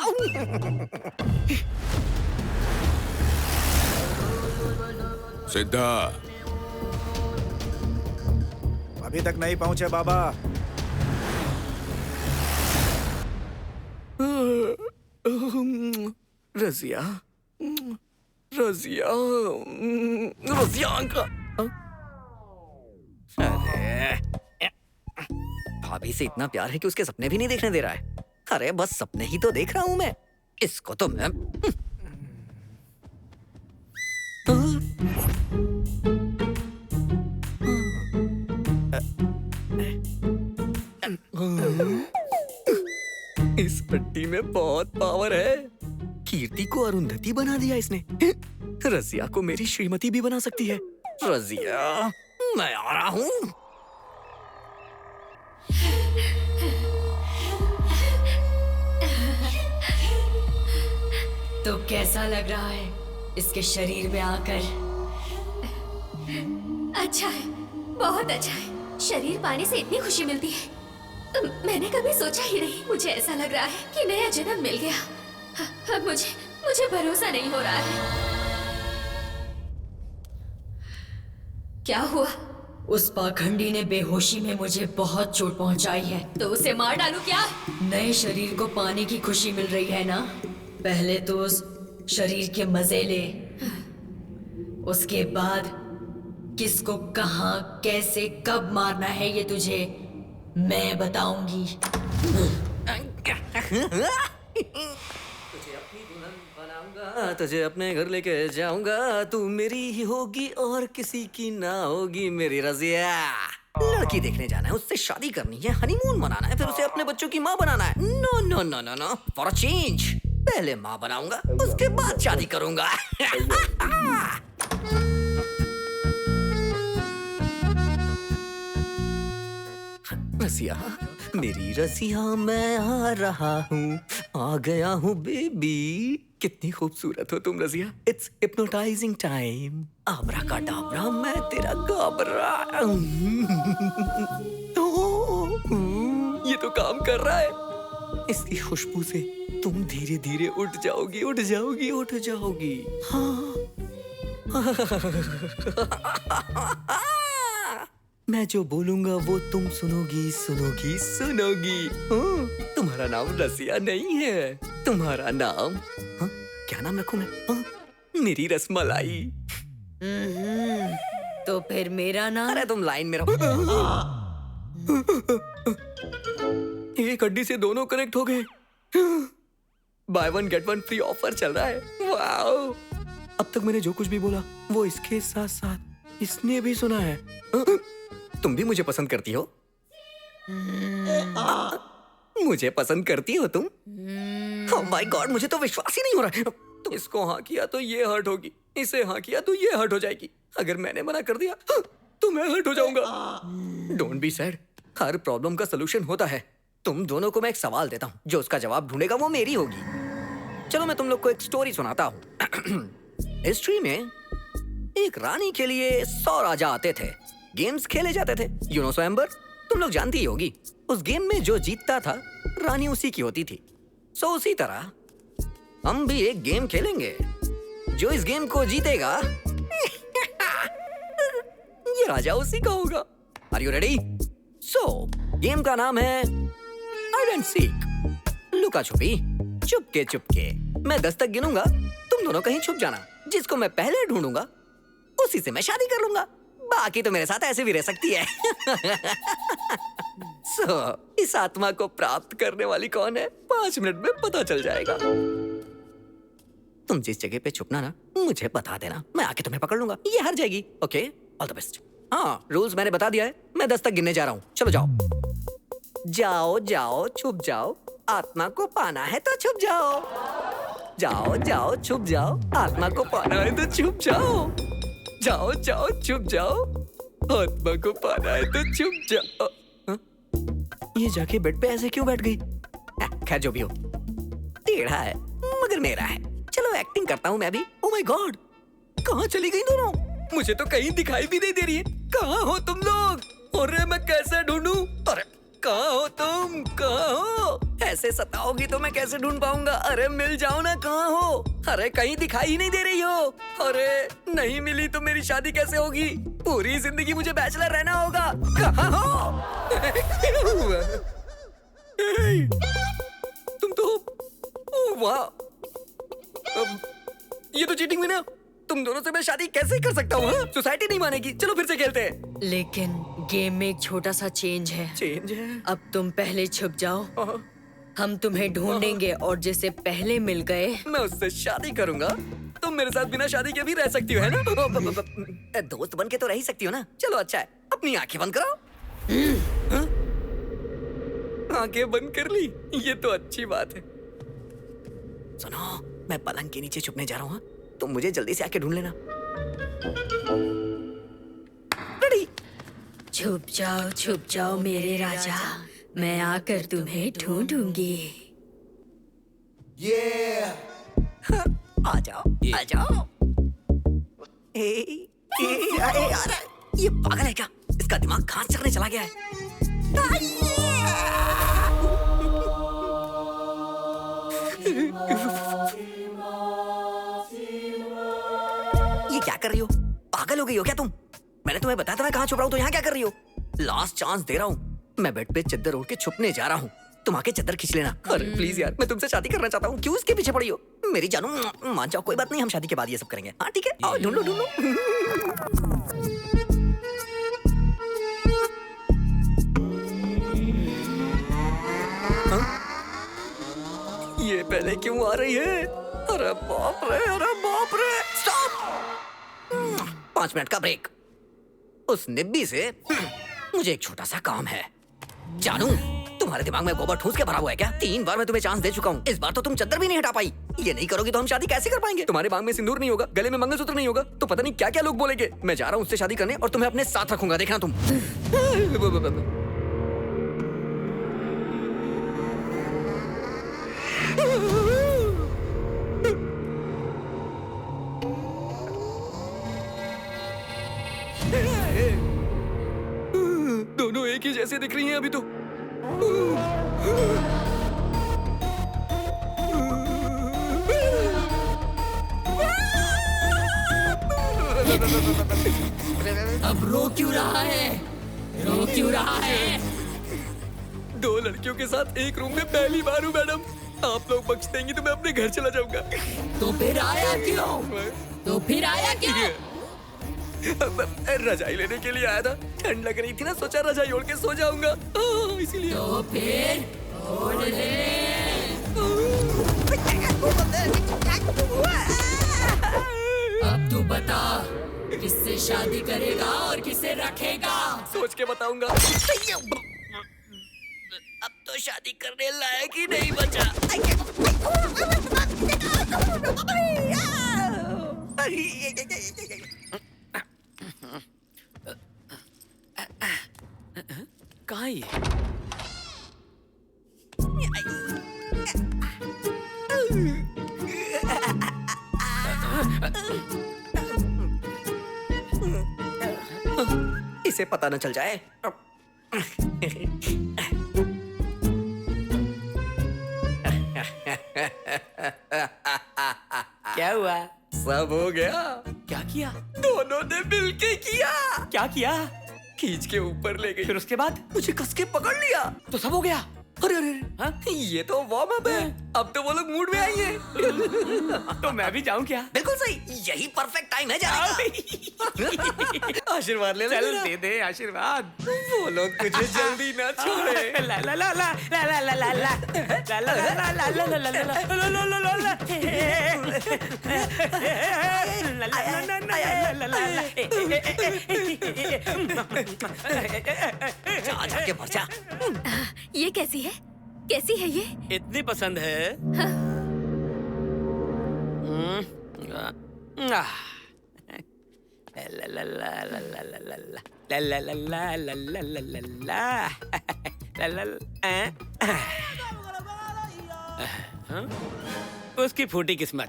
सिद्धा, अभी तक नहीं पहुंचे बाबा। रजिया, रजिया, रजिया का भाभी से इतना प्यार है कि उसके सपने भी नहीं देखने दे रहा है। अरे बस सपने ही तो देख रहा हूं मैं। इसको तो मैं इस पट्टी में बहुत पावर है। कीर्ति को अरुंधति बना दिया इसने। रजिया को मेरी श्रीमती भी बना सकती है। रजिया, मैं आ रहा हूँ। तो कैसा लग रहा है इसके शरीर में आकर? अच्छा है, बहुत अच्छा है। शरीर पाने से इतनी खुशी मिलती है, मैंने कभी सोचा ही नहीं। मुझे ऐसा लग रहा है कि नया जन्म मिल गया। अब मुझे भरोसा नहीं हो रहा है। क्या हुआ? उस पाखंडी ने बेहोशी में मुझे बहुत चोट पहुंचाई है। तो उसे मार डालूं क्या? नए शरीर को पाने की खुशी मिल रही है ना? पहले तो उस शरीर के मजे ले, उसके बाद किसको कहाँ कैसे कब मारना है ये तुझे मैं बताऊंगी। तुझे अपने घर लेके जाऊंगा। तू मेरी ही होगी और किसी की ना होगी मेरी रजिया। लड़की देखने जाना है, उससे शादी करनी है, हनीमून मनाना है, फिर उसे अपने बच्चों की माँ बनाना है। No no no no no, for a change. पहले माँ बनाऊंगा, उसके बाद शादी करूंगा। रसिया, मेरी रसिया, मैं आ रहा हूँ, आ गया हूँ बेबी। कितनी खूबसूरत हो तुम रसिया। It's hypnotising time. आबरा का डाबरा, मैं तेरा गाबरा। ये तो काम कर रहा है। इसकी खुशबू से तुम धीरे धीरे उठ जाओगी, उठ जाओगी, उठ जाओगी। हाँ। मैं जो बोलूंगा वो तुम सुनोगी, सुनोगी, सुनोगी। तुम्हारा नाम रसिया नहीं है, तुम्हारा नाम क्या नाम रखूं मैं? मेरी रसमलाई। तो फिर मेरा नाम? अरे तुम लाइन में रहो। एक हड्डी से दोनों कनेक्ट हो गए। By one get one free offer चल रहा है। वाओ! अब तक मैंने जो कुछ भी बोला वो इसके साथ साथ इसने भी सुना है। तुम भी मुझे पसंद करती हो? मुझे पसंद करती हो तुम? ओह माय गॉड, मुझे तो विश्वास ही नहीं हो रहा है। तुम इसको हाँ किया तो ये हर्ट होगी, इसे हाँ किया तो ये हर्ट हो जाएगी। अगर मैंने मना कर दिया तो मैं हर्ट हो जाऊंगा। Don't be sad, her problem का सलूशन होता है। तुम दोनों को मैं एक सवाल देता हूँ, जो उसका जवाब ढूंढेगा वो मेरी होगी। चलो मैं तुम लोग को एक स्टोरी सुनाता हूँ। हिस्ट्री में एक रानी के लिए 100 राजा आते थे, गेम्स खेले जाते थे। यू नो स्वयंवर, तुम लोग जानती ही होगी। उस गेम में जो जीतता था रानी उसी की होती थी। सो उसी तरह हम भी एक गेम खेलेंगे। जो इस गेम को जीतेगा ये राजा उसी का होगा। Are you ready? So game का नाम है हाइड एंड सीक, लुका छुपी, चुपके चुपके। मैं 10 तक गिनूंगा, तुम दोनों कहीं छुप जाना। जिसको मैं पहले ढूंढूंगा उसी से मैं शादी कर लूंगा। बाकी तो मेरे साथ ऐसे भी रह सकती है। इस आत्मा को प्राप्त करने वाली कौन है 5 मिनट में पता चल जाएगा। तुम जिस जगह पे छुपना ना मुझे बता देना, मैं आके तुम्हें पकड़ लूंगा। ये हार जाएगी। Okay, all the best. हाँ, रूल्स मैंने बता दिया है। मैं 10 तक गिनने जा रहा हूँ। चलो जाओ जाओ जाओ, छुप जाओ। आत्मा को पाना है तो छुप जाओ। जाओ जाओ, छुप जाओ। आत्मा को पाना है तो छुप जाओ। जाओ जाओ, छुप जाओ। आत्मा को पाना है तो छुप जाओ। ये जाके बेड पे ऐसे क्यों बैठ गई? खैर जो भी हो, टेढ़ा है मगर मेरा है। चलो एक्टिंग करता हूँ मैं भी। ओह माय गॉड, कहाँ चली गई दोनों? मुझे तो कहीं दिखाई भी नहीं दे रही है। कहाँ हो तुम लोग? अरे मैं कैसे ढूंढूं? अरे कहाँ हो तुम? कहाँ हो? ऐसे सताओगी तो मैं कैसे ढूंढ पाऊंगा? अरे मिल जाओ ना, कहाँ हो? अरे कहीं दिखाई ही नहीं दे रही हो। अरे नहीं मिली तो मेरी शादी कैसे होगी? पूरी जिंदगी मुझे बैचलर रहना होगा। कहाँ हो? तुम तो वाह, ये तो चीटिंग हुई ना। तुम दोनों से मैं शादी कैसे कर सकता हूँ? सोसाइटी नहीं मानेगी। चलो फिर से खेलते हैं। लेकिन गेम में एक छोटा सा चेंज है। चेंज है? अब तुम पहले छुप जाओ, हम तुम्हें ढूंढेंगे और जिसे पहले मिल गए मैं उससे शादी करूंगा। तुम मेरे साथ बिना शादी के भी रह सकती हो, है ना? दोस्त बन के तो रह ही सकती हो ना। चलो अच्छा है, अपनी आंखें बंद करो। आंखें बंद कर ली, ये तो अच्छी बात है। सुनो, मैं पलंग के नीचे छुपने जा रहा हूँ, तुम मुझे जल्दी से आके ढूंढ लेना। रेडी? छुप जाओ मेरे राजा, मैं आकर तुम्हें ढूंढूंगी। आ जाओ। अरे यार, ये पागल है क्या? इसका दिमाग कहाँ चढ़ने चला गया है? ये क्या कर रही हो? पागल हो गई हो क्या तुम? मैंने तुम्हें बताया था मैं कहाँ छुप रहा हूँ, तो यहाँ क्या कर रही हो? लास्ट चांस दे रहा हूँ, मैं बेड पे चद्दर ओढ़ के छुपने जा रहा हूँ। तुम आके चद्दर खींच लेना। अरे प्लीज यार, मैं तुमसे शादी करना चाहता हूँ, क्यों इसके पीछे पड़ी हो? मेरी जानू, मान जाओ, कोई बात नहीं, हम शादी के बाद ये सब करेंगे। हाँ ठीक है, आओ ढूंढो। ये पहले क्यों आ रही है? अरे बाप रे, स्टॉप! 5 मिनट का ब्रेक। उस निब्बी से मुझे एक छोटा सा काम है। जानू, तुम्हारे दिमाग में गोबर ठूस के भरा हुआ है क्या? 3 बार मैं तुम्हें चांस दे चुका हूँ, इस बार तो तुम चद्दर भी नहीं हटा पाई। ये नहीं करोगी तो हम शादी कैसे कर पाएंगे? तुम्हारे बांग में सिंदूर नहीं होगा, गले में मंगलसूत्र नहीं होगा, तो पता नहीं क्या क्या लोग बोलेंगे। मैं जा रहा हूँ उससे शादी करने और तुम्हें अपने साथ रखूंगा, देखना तुम। दोनों एक ही जैसे दिख रही हैं अभी तो। अब रो क्यों रहा है? 2 लड़कियों के साथ एक रूम में पहली बार हूँ मैडम। आप लोग बख्श देंगी तो मैं अपने घर चला जाऊंगा। तो फिर आया क्यों? रजाई लेने के लिए आया था, ठंड लग रही थी ना, सोचा रजाई ओढ़ के सो जाऊंगा, इसीलिए। तो फिर ओढ़ ले। अब तू बता, किससे शादी करेगा और किसे रखेगा? सोच के बताऊंगा। अब तो शादी करने लायक ही नहीं बचा। कहाँ ये? इसे पता न चल जाए। क्या हुआ? सब हो गया। क्या किया? दोनों ने मिलके किया। क्या किया? खींच के ऊपर ले गई, फिर उसके बाद मुझे कस के पकड़ लिया, तो सब हो गया। अरे ये तो वार्म अप है, अब तो वो लोग मूड में आएंगे। तो मैं भी जाऊं क्या? बिल्कुल सही, यही परफेक्ट टाइम है जाने का। आशीर्वाद ले ले। चल दे दे आशीर्वाद। वो लोग तुझे जल्दी ना छोड़े। ला ला ला ला ला ला ला ला ला ला ला ला ला ला जाके मर जा। ये कैसी है? कैसी है ये? इतनी पसंद है? उसकी फूटी किस्मत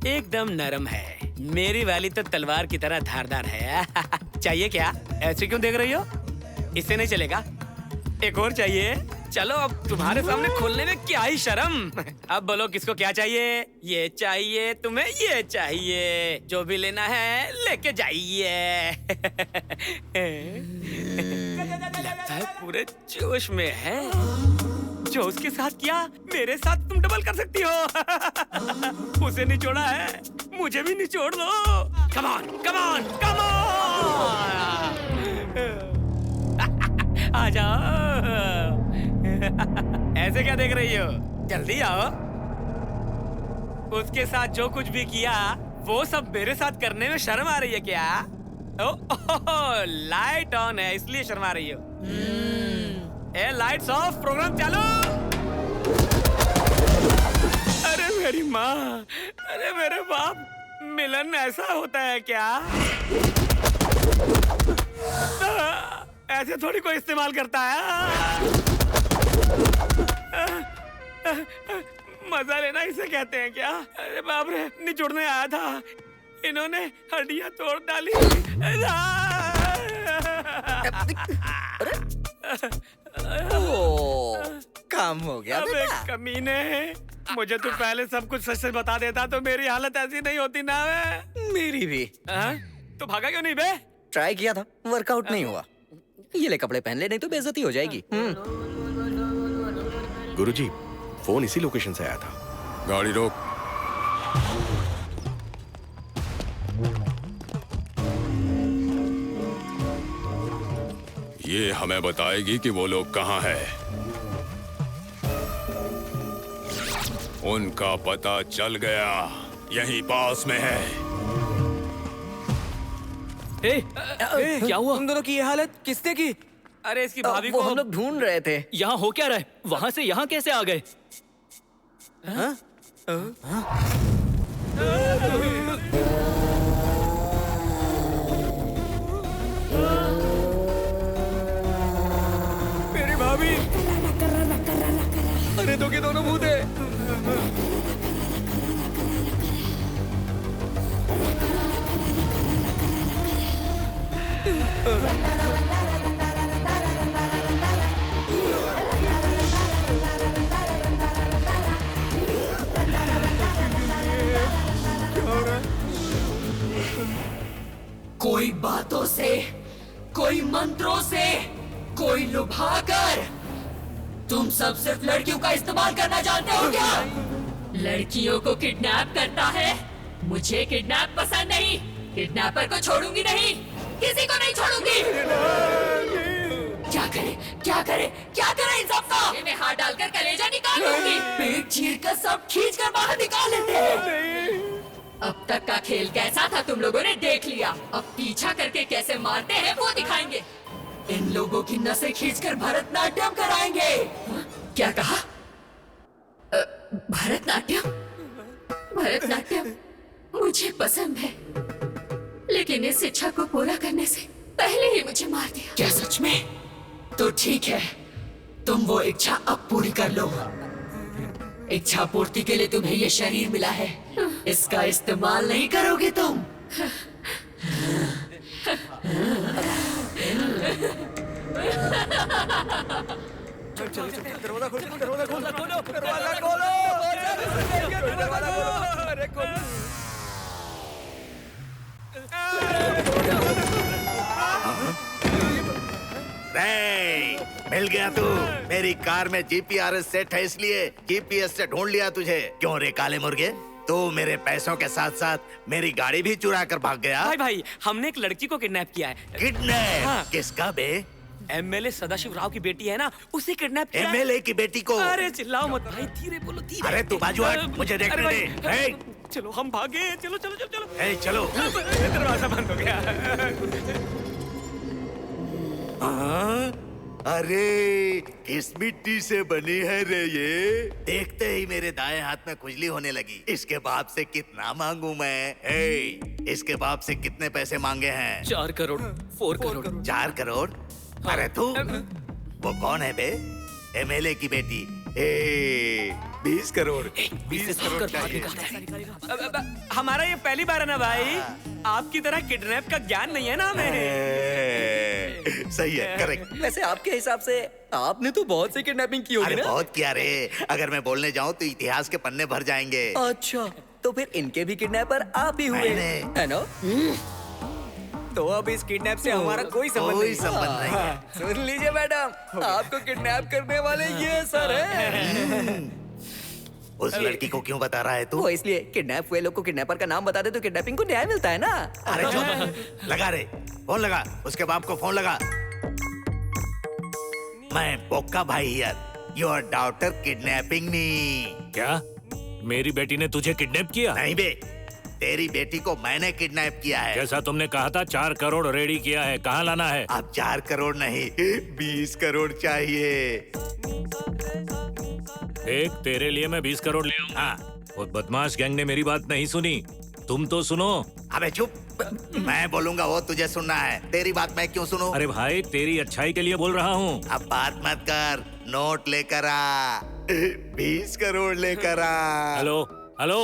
एकदम नरम है, मेरी वाली तो तलवार की तरह धारदार है। चाहिए क्या? ऐसे क्यों देख रही हो? इससे नहीं चलेगा, एक और चाहिए। चलो अब तुम्हारे सामने खोलने में क्या ही शर्म। अब बोलो किसको क्या चाहिए? ये चाहिए तुम्हें, ये चाहिए, जो भी लेना है लेके जाइए। लगता है पूरे जोश में है। जो उसके साथ किया मेरे साथ तुम डबल कर सकती हो। उसे निचोड़ा है, मुझे भी निचोड़ दो। Come on, come on, come on. आ जाओ। ऐसे क्या देख रही हो? जल्दी आओ। उसके साथ जो कुछ भी किया वो सब मेरे साथ करने में शर्म आ रही है क्या? ओह, लाइट ऑन है इसलिए शर्मा रही हो। ए लाइट्स ऑफ, प्रोग्राम चालू। अरे मेरी माँ, अरे मेरे बाप, मिलन ऐसा होता है क्या? ऐसे थोड़ी कोई इस्तेमाल करता है। मजा लेना इसे कहते हैं क्या? अरे बाप रे, निचोड़ने आया था, इन्होंने हड्डियां तोड़ डाली। काम हो गया अबे बेटा। कमीने, मुझे तू पहले सब कुछ सच सच बता देता तो मेरी हालत ऐसी नहीं होती ना। मेरी भी। तो भागा क्यों नहीं बे? ट्राई किया था, वर्कआउट नहीं हुआ। ये ले कपड़े पहन ले, नहीं तो बेइज्जती हो जाएगी। गुरुजी, फोन इसी लोकेशन से आया था। गाड़ी रोक। ये हमें बताएगी कि वो लोग कहाँ हैं। उनका पता चल गया, यहीं पास में है। क्या हुआ? उन दोनों की ये हालत किसने की? अरे इसकी भाभी वो को हम लोग ढूंढ रहे थे। यहाँ हो क्या रहा है? वहाँ से यहाँ कैसे आ गए? मेरी भाभी। अरे दो के दोनों भूत है। कोई बातों से, कोई मंत्रों से, कोई लुभाकर। तुम सब सिर्फ लड़कियों का इस्तेमाल करना जानते हो क्या? लड़कियों को किडनैप करता है। मुझे किडनैप पसंद नहीं। किडनैपर को छोड़ूंगी नहीं, किसी को नहीं छोड़ूंगी। क्या करे, क्या करे, क्या करे इन सबका? मैं हाथ डालकर कलेजा निकाल लूंगी। पेट चीर कर सब खींच कर बाहर निकाल लेते हैं। अब तक का खेल कैसा था तुम लोगों ने देख लिया। अब पीछा करके कैसे मारते हैं वो दिखाएंगे। इन लोगों की नसें खींचकर भरतनाट्यम कराएंगे। क्या कहा? भरतनाट्यम? भरतनाट्यम मुझे पसंद है, लेकिन इस इच्छा को पूरा करने से पहले ही मुझे मार दिया। क्या सच में? तो ठीक है, तुम वो इच्छा अब पूरी कर लो। इच्छा पूर्ति के लिए तुम्हें ये शरीर मिला है, इसका इस्तेमाल नहीं करोगे तुम। चलो दरवाजा खोलो, दरवाजा खोलो, दरवाजा खोलो, दरवाजा खोलो। अरे खोलो। मिल गया तू। मेरी कार में जीपीआरएस सेट है, इसलिए जीपीएस से ढूंढ लिया तुझे। क्यों रे काले मुर्गे, तू मेरे पैसों के साथ साथ मेरी गाड़ी भी चुरा कर भाग गया। भाई हमने एक लड़की को किडनैप किया है। किडनैप? हाँ। किसका बे? एमएलए सदाशिव राव की बेटी है ना, उसे किडनैप किया। एमएलए की बेटी को? अरे चिल्लाओ मत भाई, धीरे बोलो, धीरे। अरे तू बाजू हट, मुझे देखने दे। चलो हम भागे, चलो चलो चलो चलो। चलो। दरवाजा बंद हो गया। अरे किस मिट्टी से बनी है रे ये? देखते ही मेरे दाएं हाथ में खुजली होने लगी। इसके बाप से कितना मांगू मैं? इसके बाप से कितने पैसे मांगे हैं? 4 करोड़, 4 करोड़। 4 करोड़? अरे तू, वो कौन है बे? एमएलए की बेटी। 20 करोड़। 20 करोड़ चाहिए। हमारा ये पहली बार है ना भाई, आपकी तरह किडनैप का ज्ञान नहीं है ना हमें। सही है, करेक्ट। वैसे आपके हिसाब से आपने तो बहुत सी किडनैपिंग की होगी अरे ना? बहुत किया रे। अगर मैं बोलने जाऊं तो इतिहास के पन्ने भर जाएंगे। अच्छा, तो फिर इनके भी किडनैपर आप ही हुए, है ना? तो अब इस किडनैप से हमारा कोई संबंध नहीं है। सुन लीजिए मैडम, आपको किडनैप करने वाले ये सर हैं। उस लड़की को क्यों बता रहा है तू? वो इसलिए, किडनैप हुए लोग को किडनैपर का नाम बता दे तो किडनैपिंग को न्याय मिलता है ना। अरे चुप, लगा रे फोन, लगा उसके बाप को फोन लगा। मैं बोका भाई हियर, योर डॉटर किडनैपिंग मी। क्या मेरी बेटी ने तुझे किडनैप किया? नहीं बे, तेरी बेटी को मैंने किडनैप किया है। जैसा तुमने कहा था 4 करोड़ रेडी किया है, कहाँ लाना है? अब 4 करोड़ नहीं 20 करोड़ चाहिए। देख, तेरे लिए मैं 20 करोड़ ले आऊंगा। वो बदमाश गैंग ने मेरी बात नहीं सुनी, तुम तो सुनो। अबे चुप, मैं बोलूंगा वो तुझे सुनना है, तेरी बात मैं क्यों सुनूं? अरे भाई, तेरी अच्छाई के लिए बोल रहा हूँ। अब बात मत कर, नोट लेकर आ, 20 करोड़ लेकर आ। हेलो हेलो,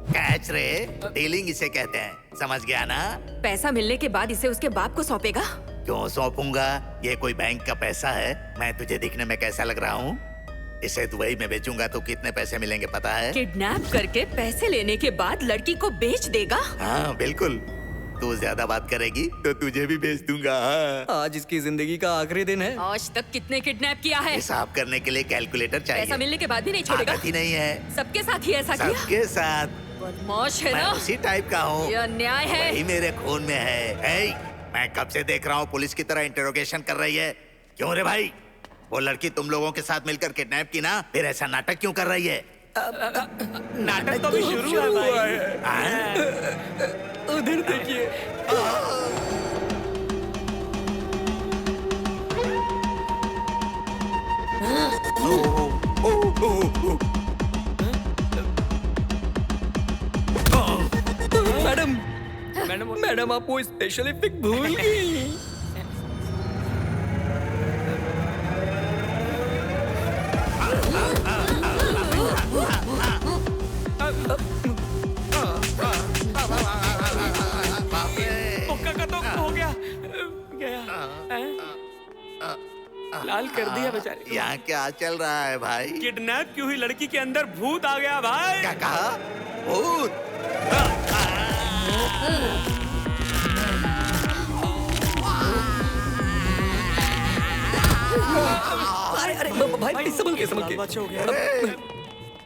कैच रे, डीलिंग इसे कहते हैं, समझ गया ना? पैसा मिलने के बाद इसे उसके बाप को सौंपेगा? क्यों सौंपूंगा? ये कोई बैंक का पैसा है? मैं तुझे दिखने में कैसा लग रहा हूँ? इसे दुबई में बेचूंगा तो कितने पैसे मिलेंगे पता है? किडनैप करके पैसे लेने के बाद लड़की को बेच देगा? हाँ बिल्कुल, तू ज्यादा बात करेगी तो तुझे भी बेच दूंगा। हाँ। आज इसकी जिंदगी का आखिरी दिन है। आज तक कितने किडनैप किया है? हिसाब करने के लिए कैलकुलेटर चाहिए। पैसा मिलने के बाद भी नहीं छोड़ेगा? आदत ही नहीं है। सबके साथ ही ऐसा किया? सबके साथ। बदमाश है मैं ना? उसी टाइप का हूँ। ये अन्याय है। वही मेरे खून में है। मैं कब से देख रहा हूँ पुलिस की तरह इंटरोगेशन कर रही है। क्यों रे भाई? वो लड़की तुम लोगों के साथ मिलकर किडनैप की ना, फिर ऐसा नाटक क्यों कर रही है? नाटक तो अभी शुरू हुआ है। उधर देखिए। मैडम आप वो स्पेशल इफेक्ट भूल गई। लाल कर दिया बेचारे। यहाँ क्या चल रहा है भाई? किडनैप की हुई लड़की के अंदर भूत आ गया भाई। क्या कहा? भूत? अरे भाई संभल के।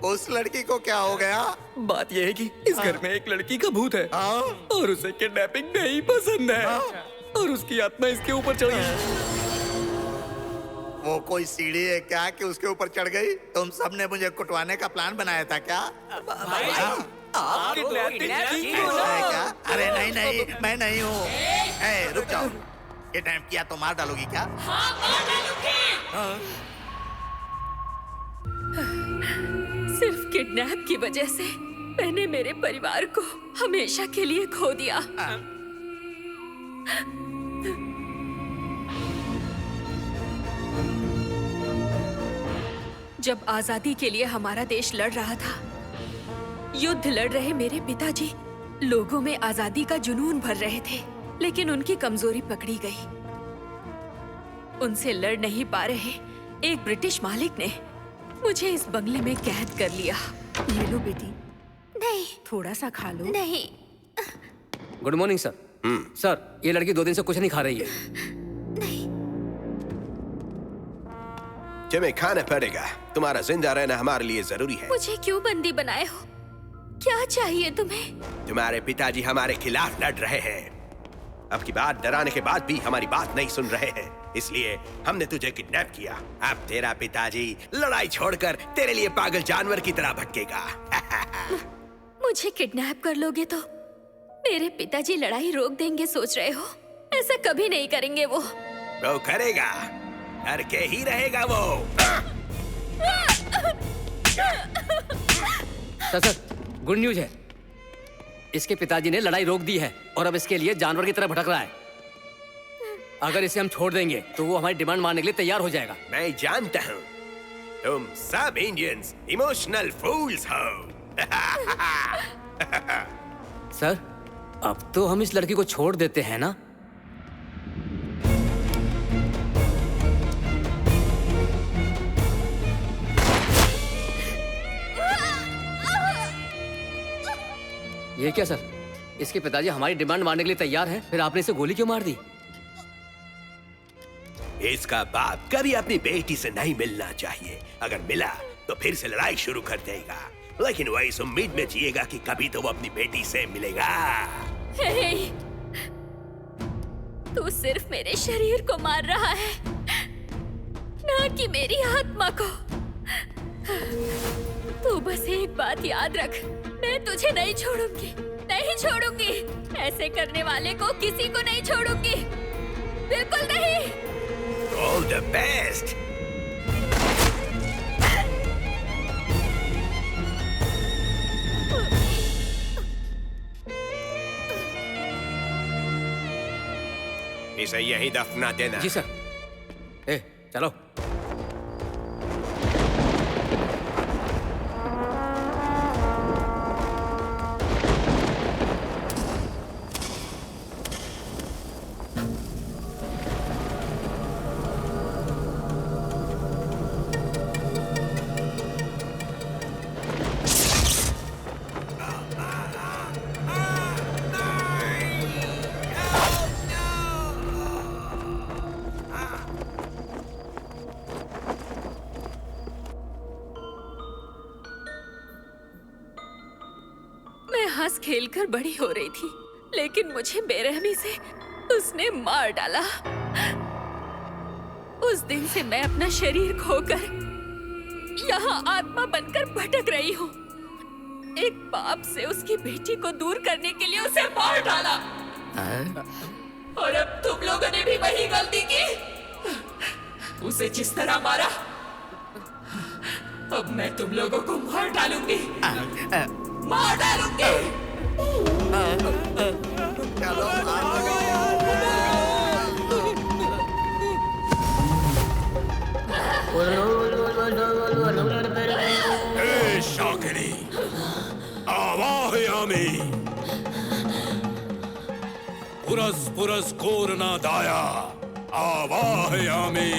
उस लड़की को क्या हो गया? बात यह है कि इस घर में एक लड़की का भूत है और उसे किडनैपिंग नहीं पसंद है और उसकी आत्मा इसके ऊपर चढ़ गई। वो कोई सीढ़ी है क्या कि उसके ऊपर चढ़ गई? तुम सबने मुझे कुटवाने का प्लान बनाया था क्या? आप किडनैपिंग क्या? अरे नहीं नहीं, मैं नहीं हूँ। रुक जाओ, किडनैप किया तो मार डालोगी क्या? हाँ, मार डालूंगी। सिर्फ किडनैप की वजह से मैंने मेरे परिवार को हमेशा के लिए खो दिया। जब आजादी के लिए हमारा देश लड़ रहा था, युद्ध लड़ रहे मेरे पिताजी लोगों में आजादी का जुनून भर रहे थे, लेकिन उनकी कमजोरी पकड़ी गई। उनसे लड़ नहीं पा रहे एक ब्रिटिश मालिक ने मुझे इस बंगले में कैद कर लिया। ये लो बेटी। नहीं, थोड़ा सा खा लो। नहीं। Good morning sir. सर, ये लड़की 2 दिन से कुछ नहीं खा रही है। तुम्हें खाना पड़ेगा, तुम्हारा जिंदा रहना हमारे लिए जरूरी है। मुझे क्यों बंदी बनाए हो? क्या चाहिए तुम्हें? तुम्हारे पिताजी हमारे खिलाफ लड़ रहे हैं। अब की बात डराने के बाद भी हमारी बात नहीं सुन रहे हैं, इसलिए हमने तुझे किडनैप किया। अब तेरा पिताजी लड़ाई छोड़कर तेरे लिए पागल जानवर की तरह भटकेगा। मुझे किडनैप कर लोगे तो मेरे पिताजी लड़ाई रोक देंगे सोच रहे हो? ऐसा कभी नहीं करेंगे वो करेगा, करके ही रहेगा वो। सर, गुड न्यूज है। इसके पिताजी ने लड़ाई रोक दी है और अब इसके लिए जानवर की तरह भटक रहा है। अगर इसे हम छोड़ देंगे तो वो हमारी डिमांड मानने के लिए तैयार हो जाएगा। मैं जानता हूँ तुम सब इंडियंस इमोशनल फूल्स हो। सर, अब तो हम इस लड़की को छोड़ देते हैं ना? ये क्या सर? इसके पिताजी हमारी डिमांड मारने के लिए तैयार हैं, फिर आपने इसे गोली क्यों मार दी? इसका बाप कभी अपनी बेटी से नहीं मिलना चाहिए। अगर मिला तो फिर से लड़ाई शुरू कर देगा, लेकिन वह इस उम्मीद में जिएगा कि कभी तो वो अपनी बेटी से मिलेगा। तू सिर्फ मेरे शरीर को मार रहा है, ना कि मेरी आत्मा को। तू बस एक बात याद रख, मैं तुझे नहीं छोड़ूंगी, नहीं छोड़ूंगी। ऐसे करने वाले को किसी को नहीं छोड़ूंगी, बिल्कुल नहीं। All the best. इसे यही दफना देना। जी सर। ए, चलो। हंस खेलकर बड़ी हो रही थी, लेकिन मुझे बेरहमी से उसने मार डाला। उस दिन से मैं अपना शरीर खोकर यहाँ आत्मा बनकर भटक रही हूँ। एक बाप से उसकी बेटी को दूर करने के लिए उसे मार डाला। और अब तुम लोगों ने भी वही गलती की। उसे जिस तरह मारा, अब मैं तुम लोगों को मार डालूंगी, मार डालूंगी। ए शाकिनी, आवाहयामि। पुरस पुरस कोरना दाया, आवाहयामि।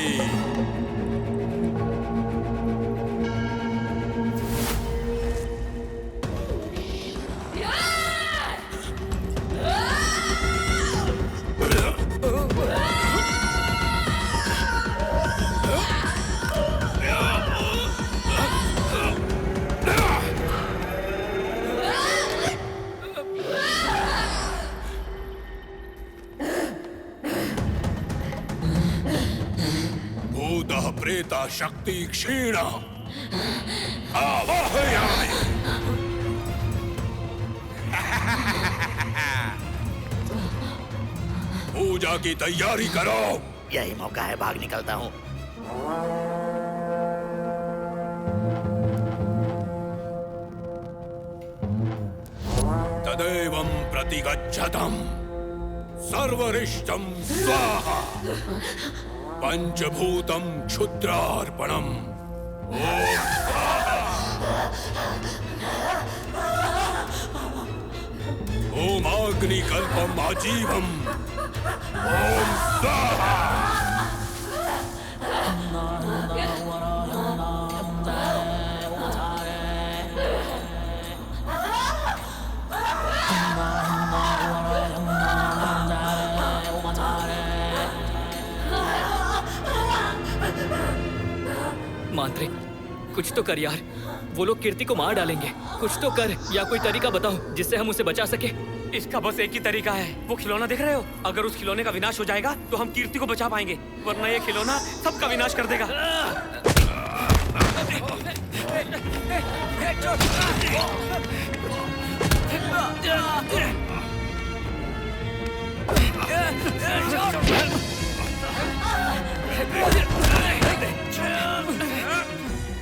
भूतः प्रेता शक्ति क्षीणा, आवाहयामि। पूजा की तैयारी करो। यही मौका है, भाग निकलता हूँ। तदेवं प्रतिगच्छतम् सर्वरिष्टं स्वाहा, पंचभूतं क्षुद्रार्पणम्। ओम ओमाग्निकल्पम् आजीवम्। ओम स्वाहा। मांत्रिक, कुछ तो कर यार। वो लोग कीर्ति को मार डालेंगे। कुछ तो कर, या कोई तरीका बताओ जिससे हम उसे बचा सके। इसका बस एक ही तरीका है। वो खिलौना देख रहे हो? अगर उस खिलौने का विनाश हो जाएगा तो हम कीर्ति को बचा पाएंगे, वरना ये खिलौना सबका विनाश कर देगा।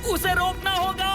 उसे रोकना होगा।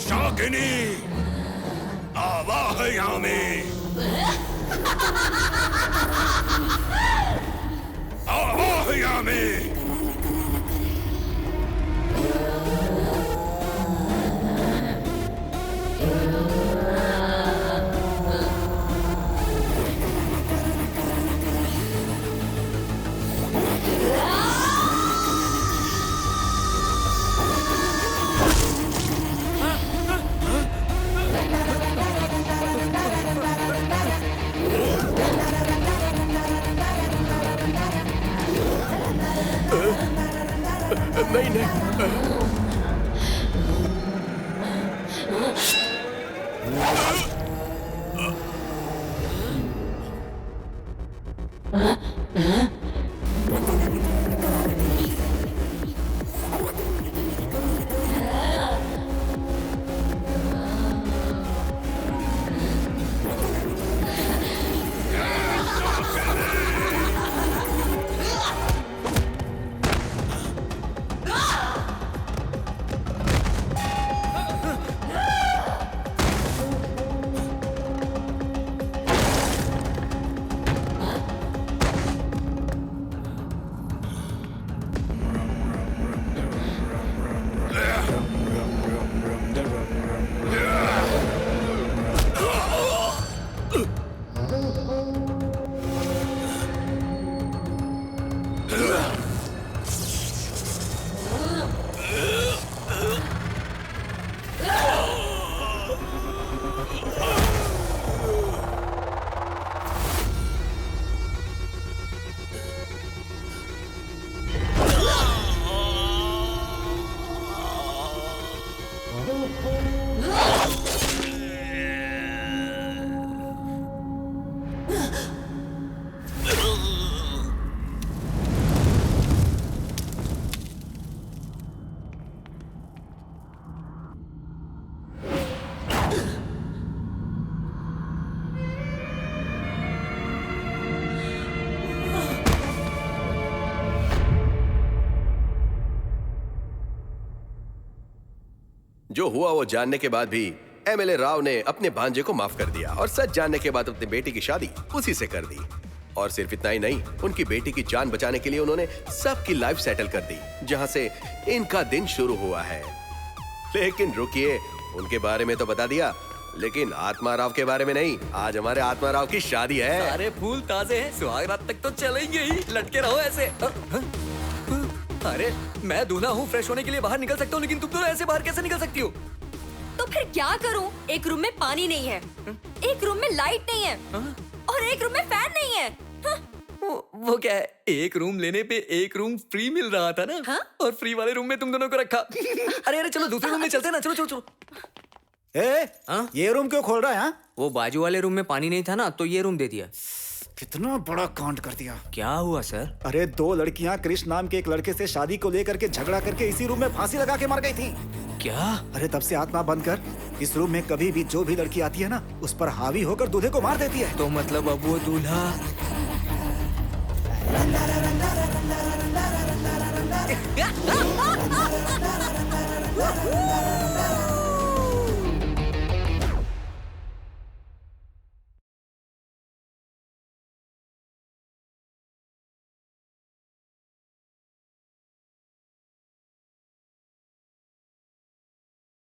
शाकिनी, आवाहयामि। आवाहयामि। नहीं नहीं। जो हुआ वो जानने के बाद भी एमएलए राव ने अपने भांजे को माफ कर दिया और सच जानने के बाद अपनी बेटी की शादी उसी से कर दी। और सिर्फ इतना ही नहीं, उनकी बेटी की जान बचाने के लिए उन्होंने सबकी लाइफ सेटल कर दी, जहां से इनका दिन शुरू हुआ है। लेकिन रुकिए, उनके बारे में तो बता दिया, लेकिन आत्मा राव के बारे में नहीं। आज हमारे आत्मा राव की शादी है। सारे फूल ताजे हैं, सुहाग रात तक तो चलेंगे ही। लटके रहो ऐसे। अरे मैं दूल्हा हूँ, फ्रेश होने के लिए बाहर निकल सकता हूँ, लेकिन तुम दोनों ऐसे बाहर कैसे निकल सकती हो? तो फिर क्या करूं? एक रूम में पानी नहीं है, एक रूम में लाइट नहीं है, और एक रूम में फैन नहीं है। वो क्या है, एक रूम लेने पे एक रूम फ्री मिल रहा था ना? और फ्री वाले रूम में तुम दोनों को रखा। अरे चलो दूसरे रूम में चलते हैं ना, चलो चलो चलो। ये रूम क्यों खोल रहा है? वो बाजू वाले रूम में पानी नहीं था ना, तो ये रूम दे दिया। कितना बड़ा कांड कर दिया। क्या हुआ सर? अरे 2 लड़कियां कृष्ण नाम के एक लड़के से शादी को लेकर के झगड़ा करके इसी रूम में फांसी लगा के मर गई थी। क्या? अरे तब से आत्मा बंद कर, इस रूम में कभी भी जो भी लड़की आती है ना, उस पर हावी होकर दूल्हे को मार देती है। तो मतलब अब वो दूल्हा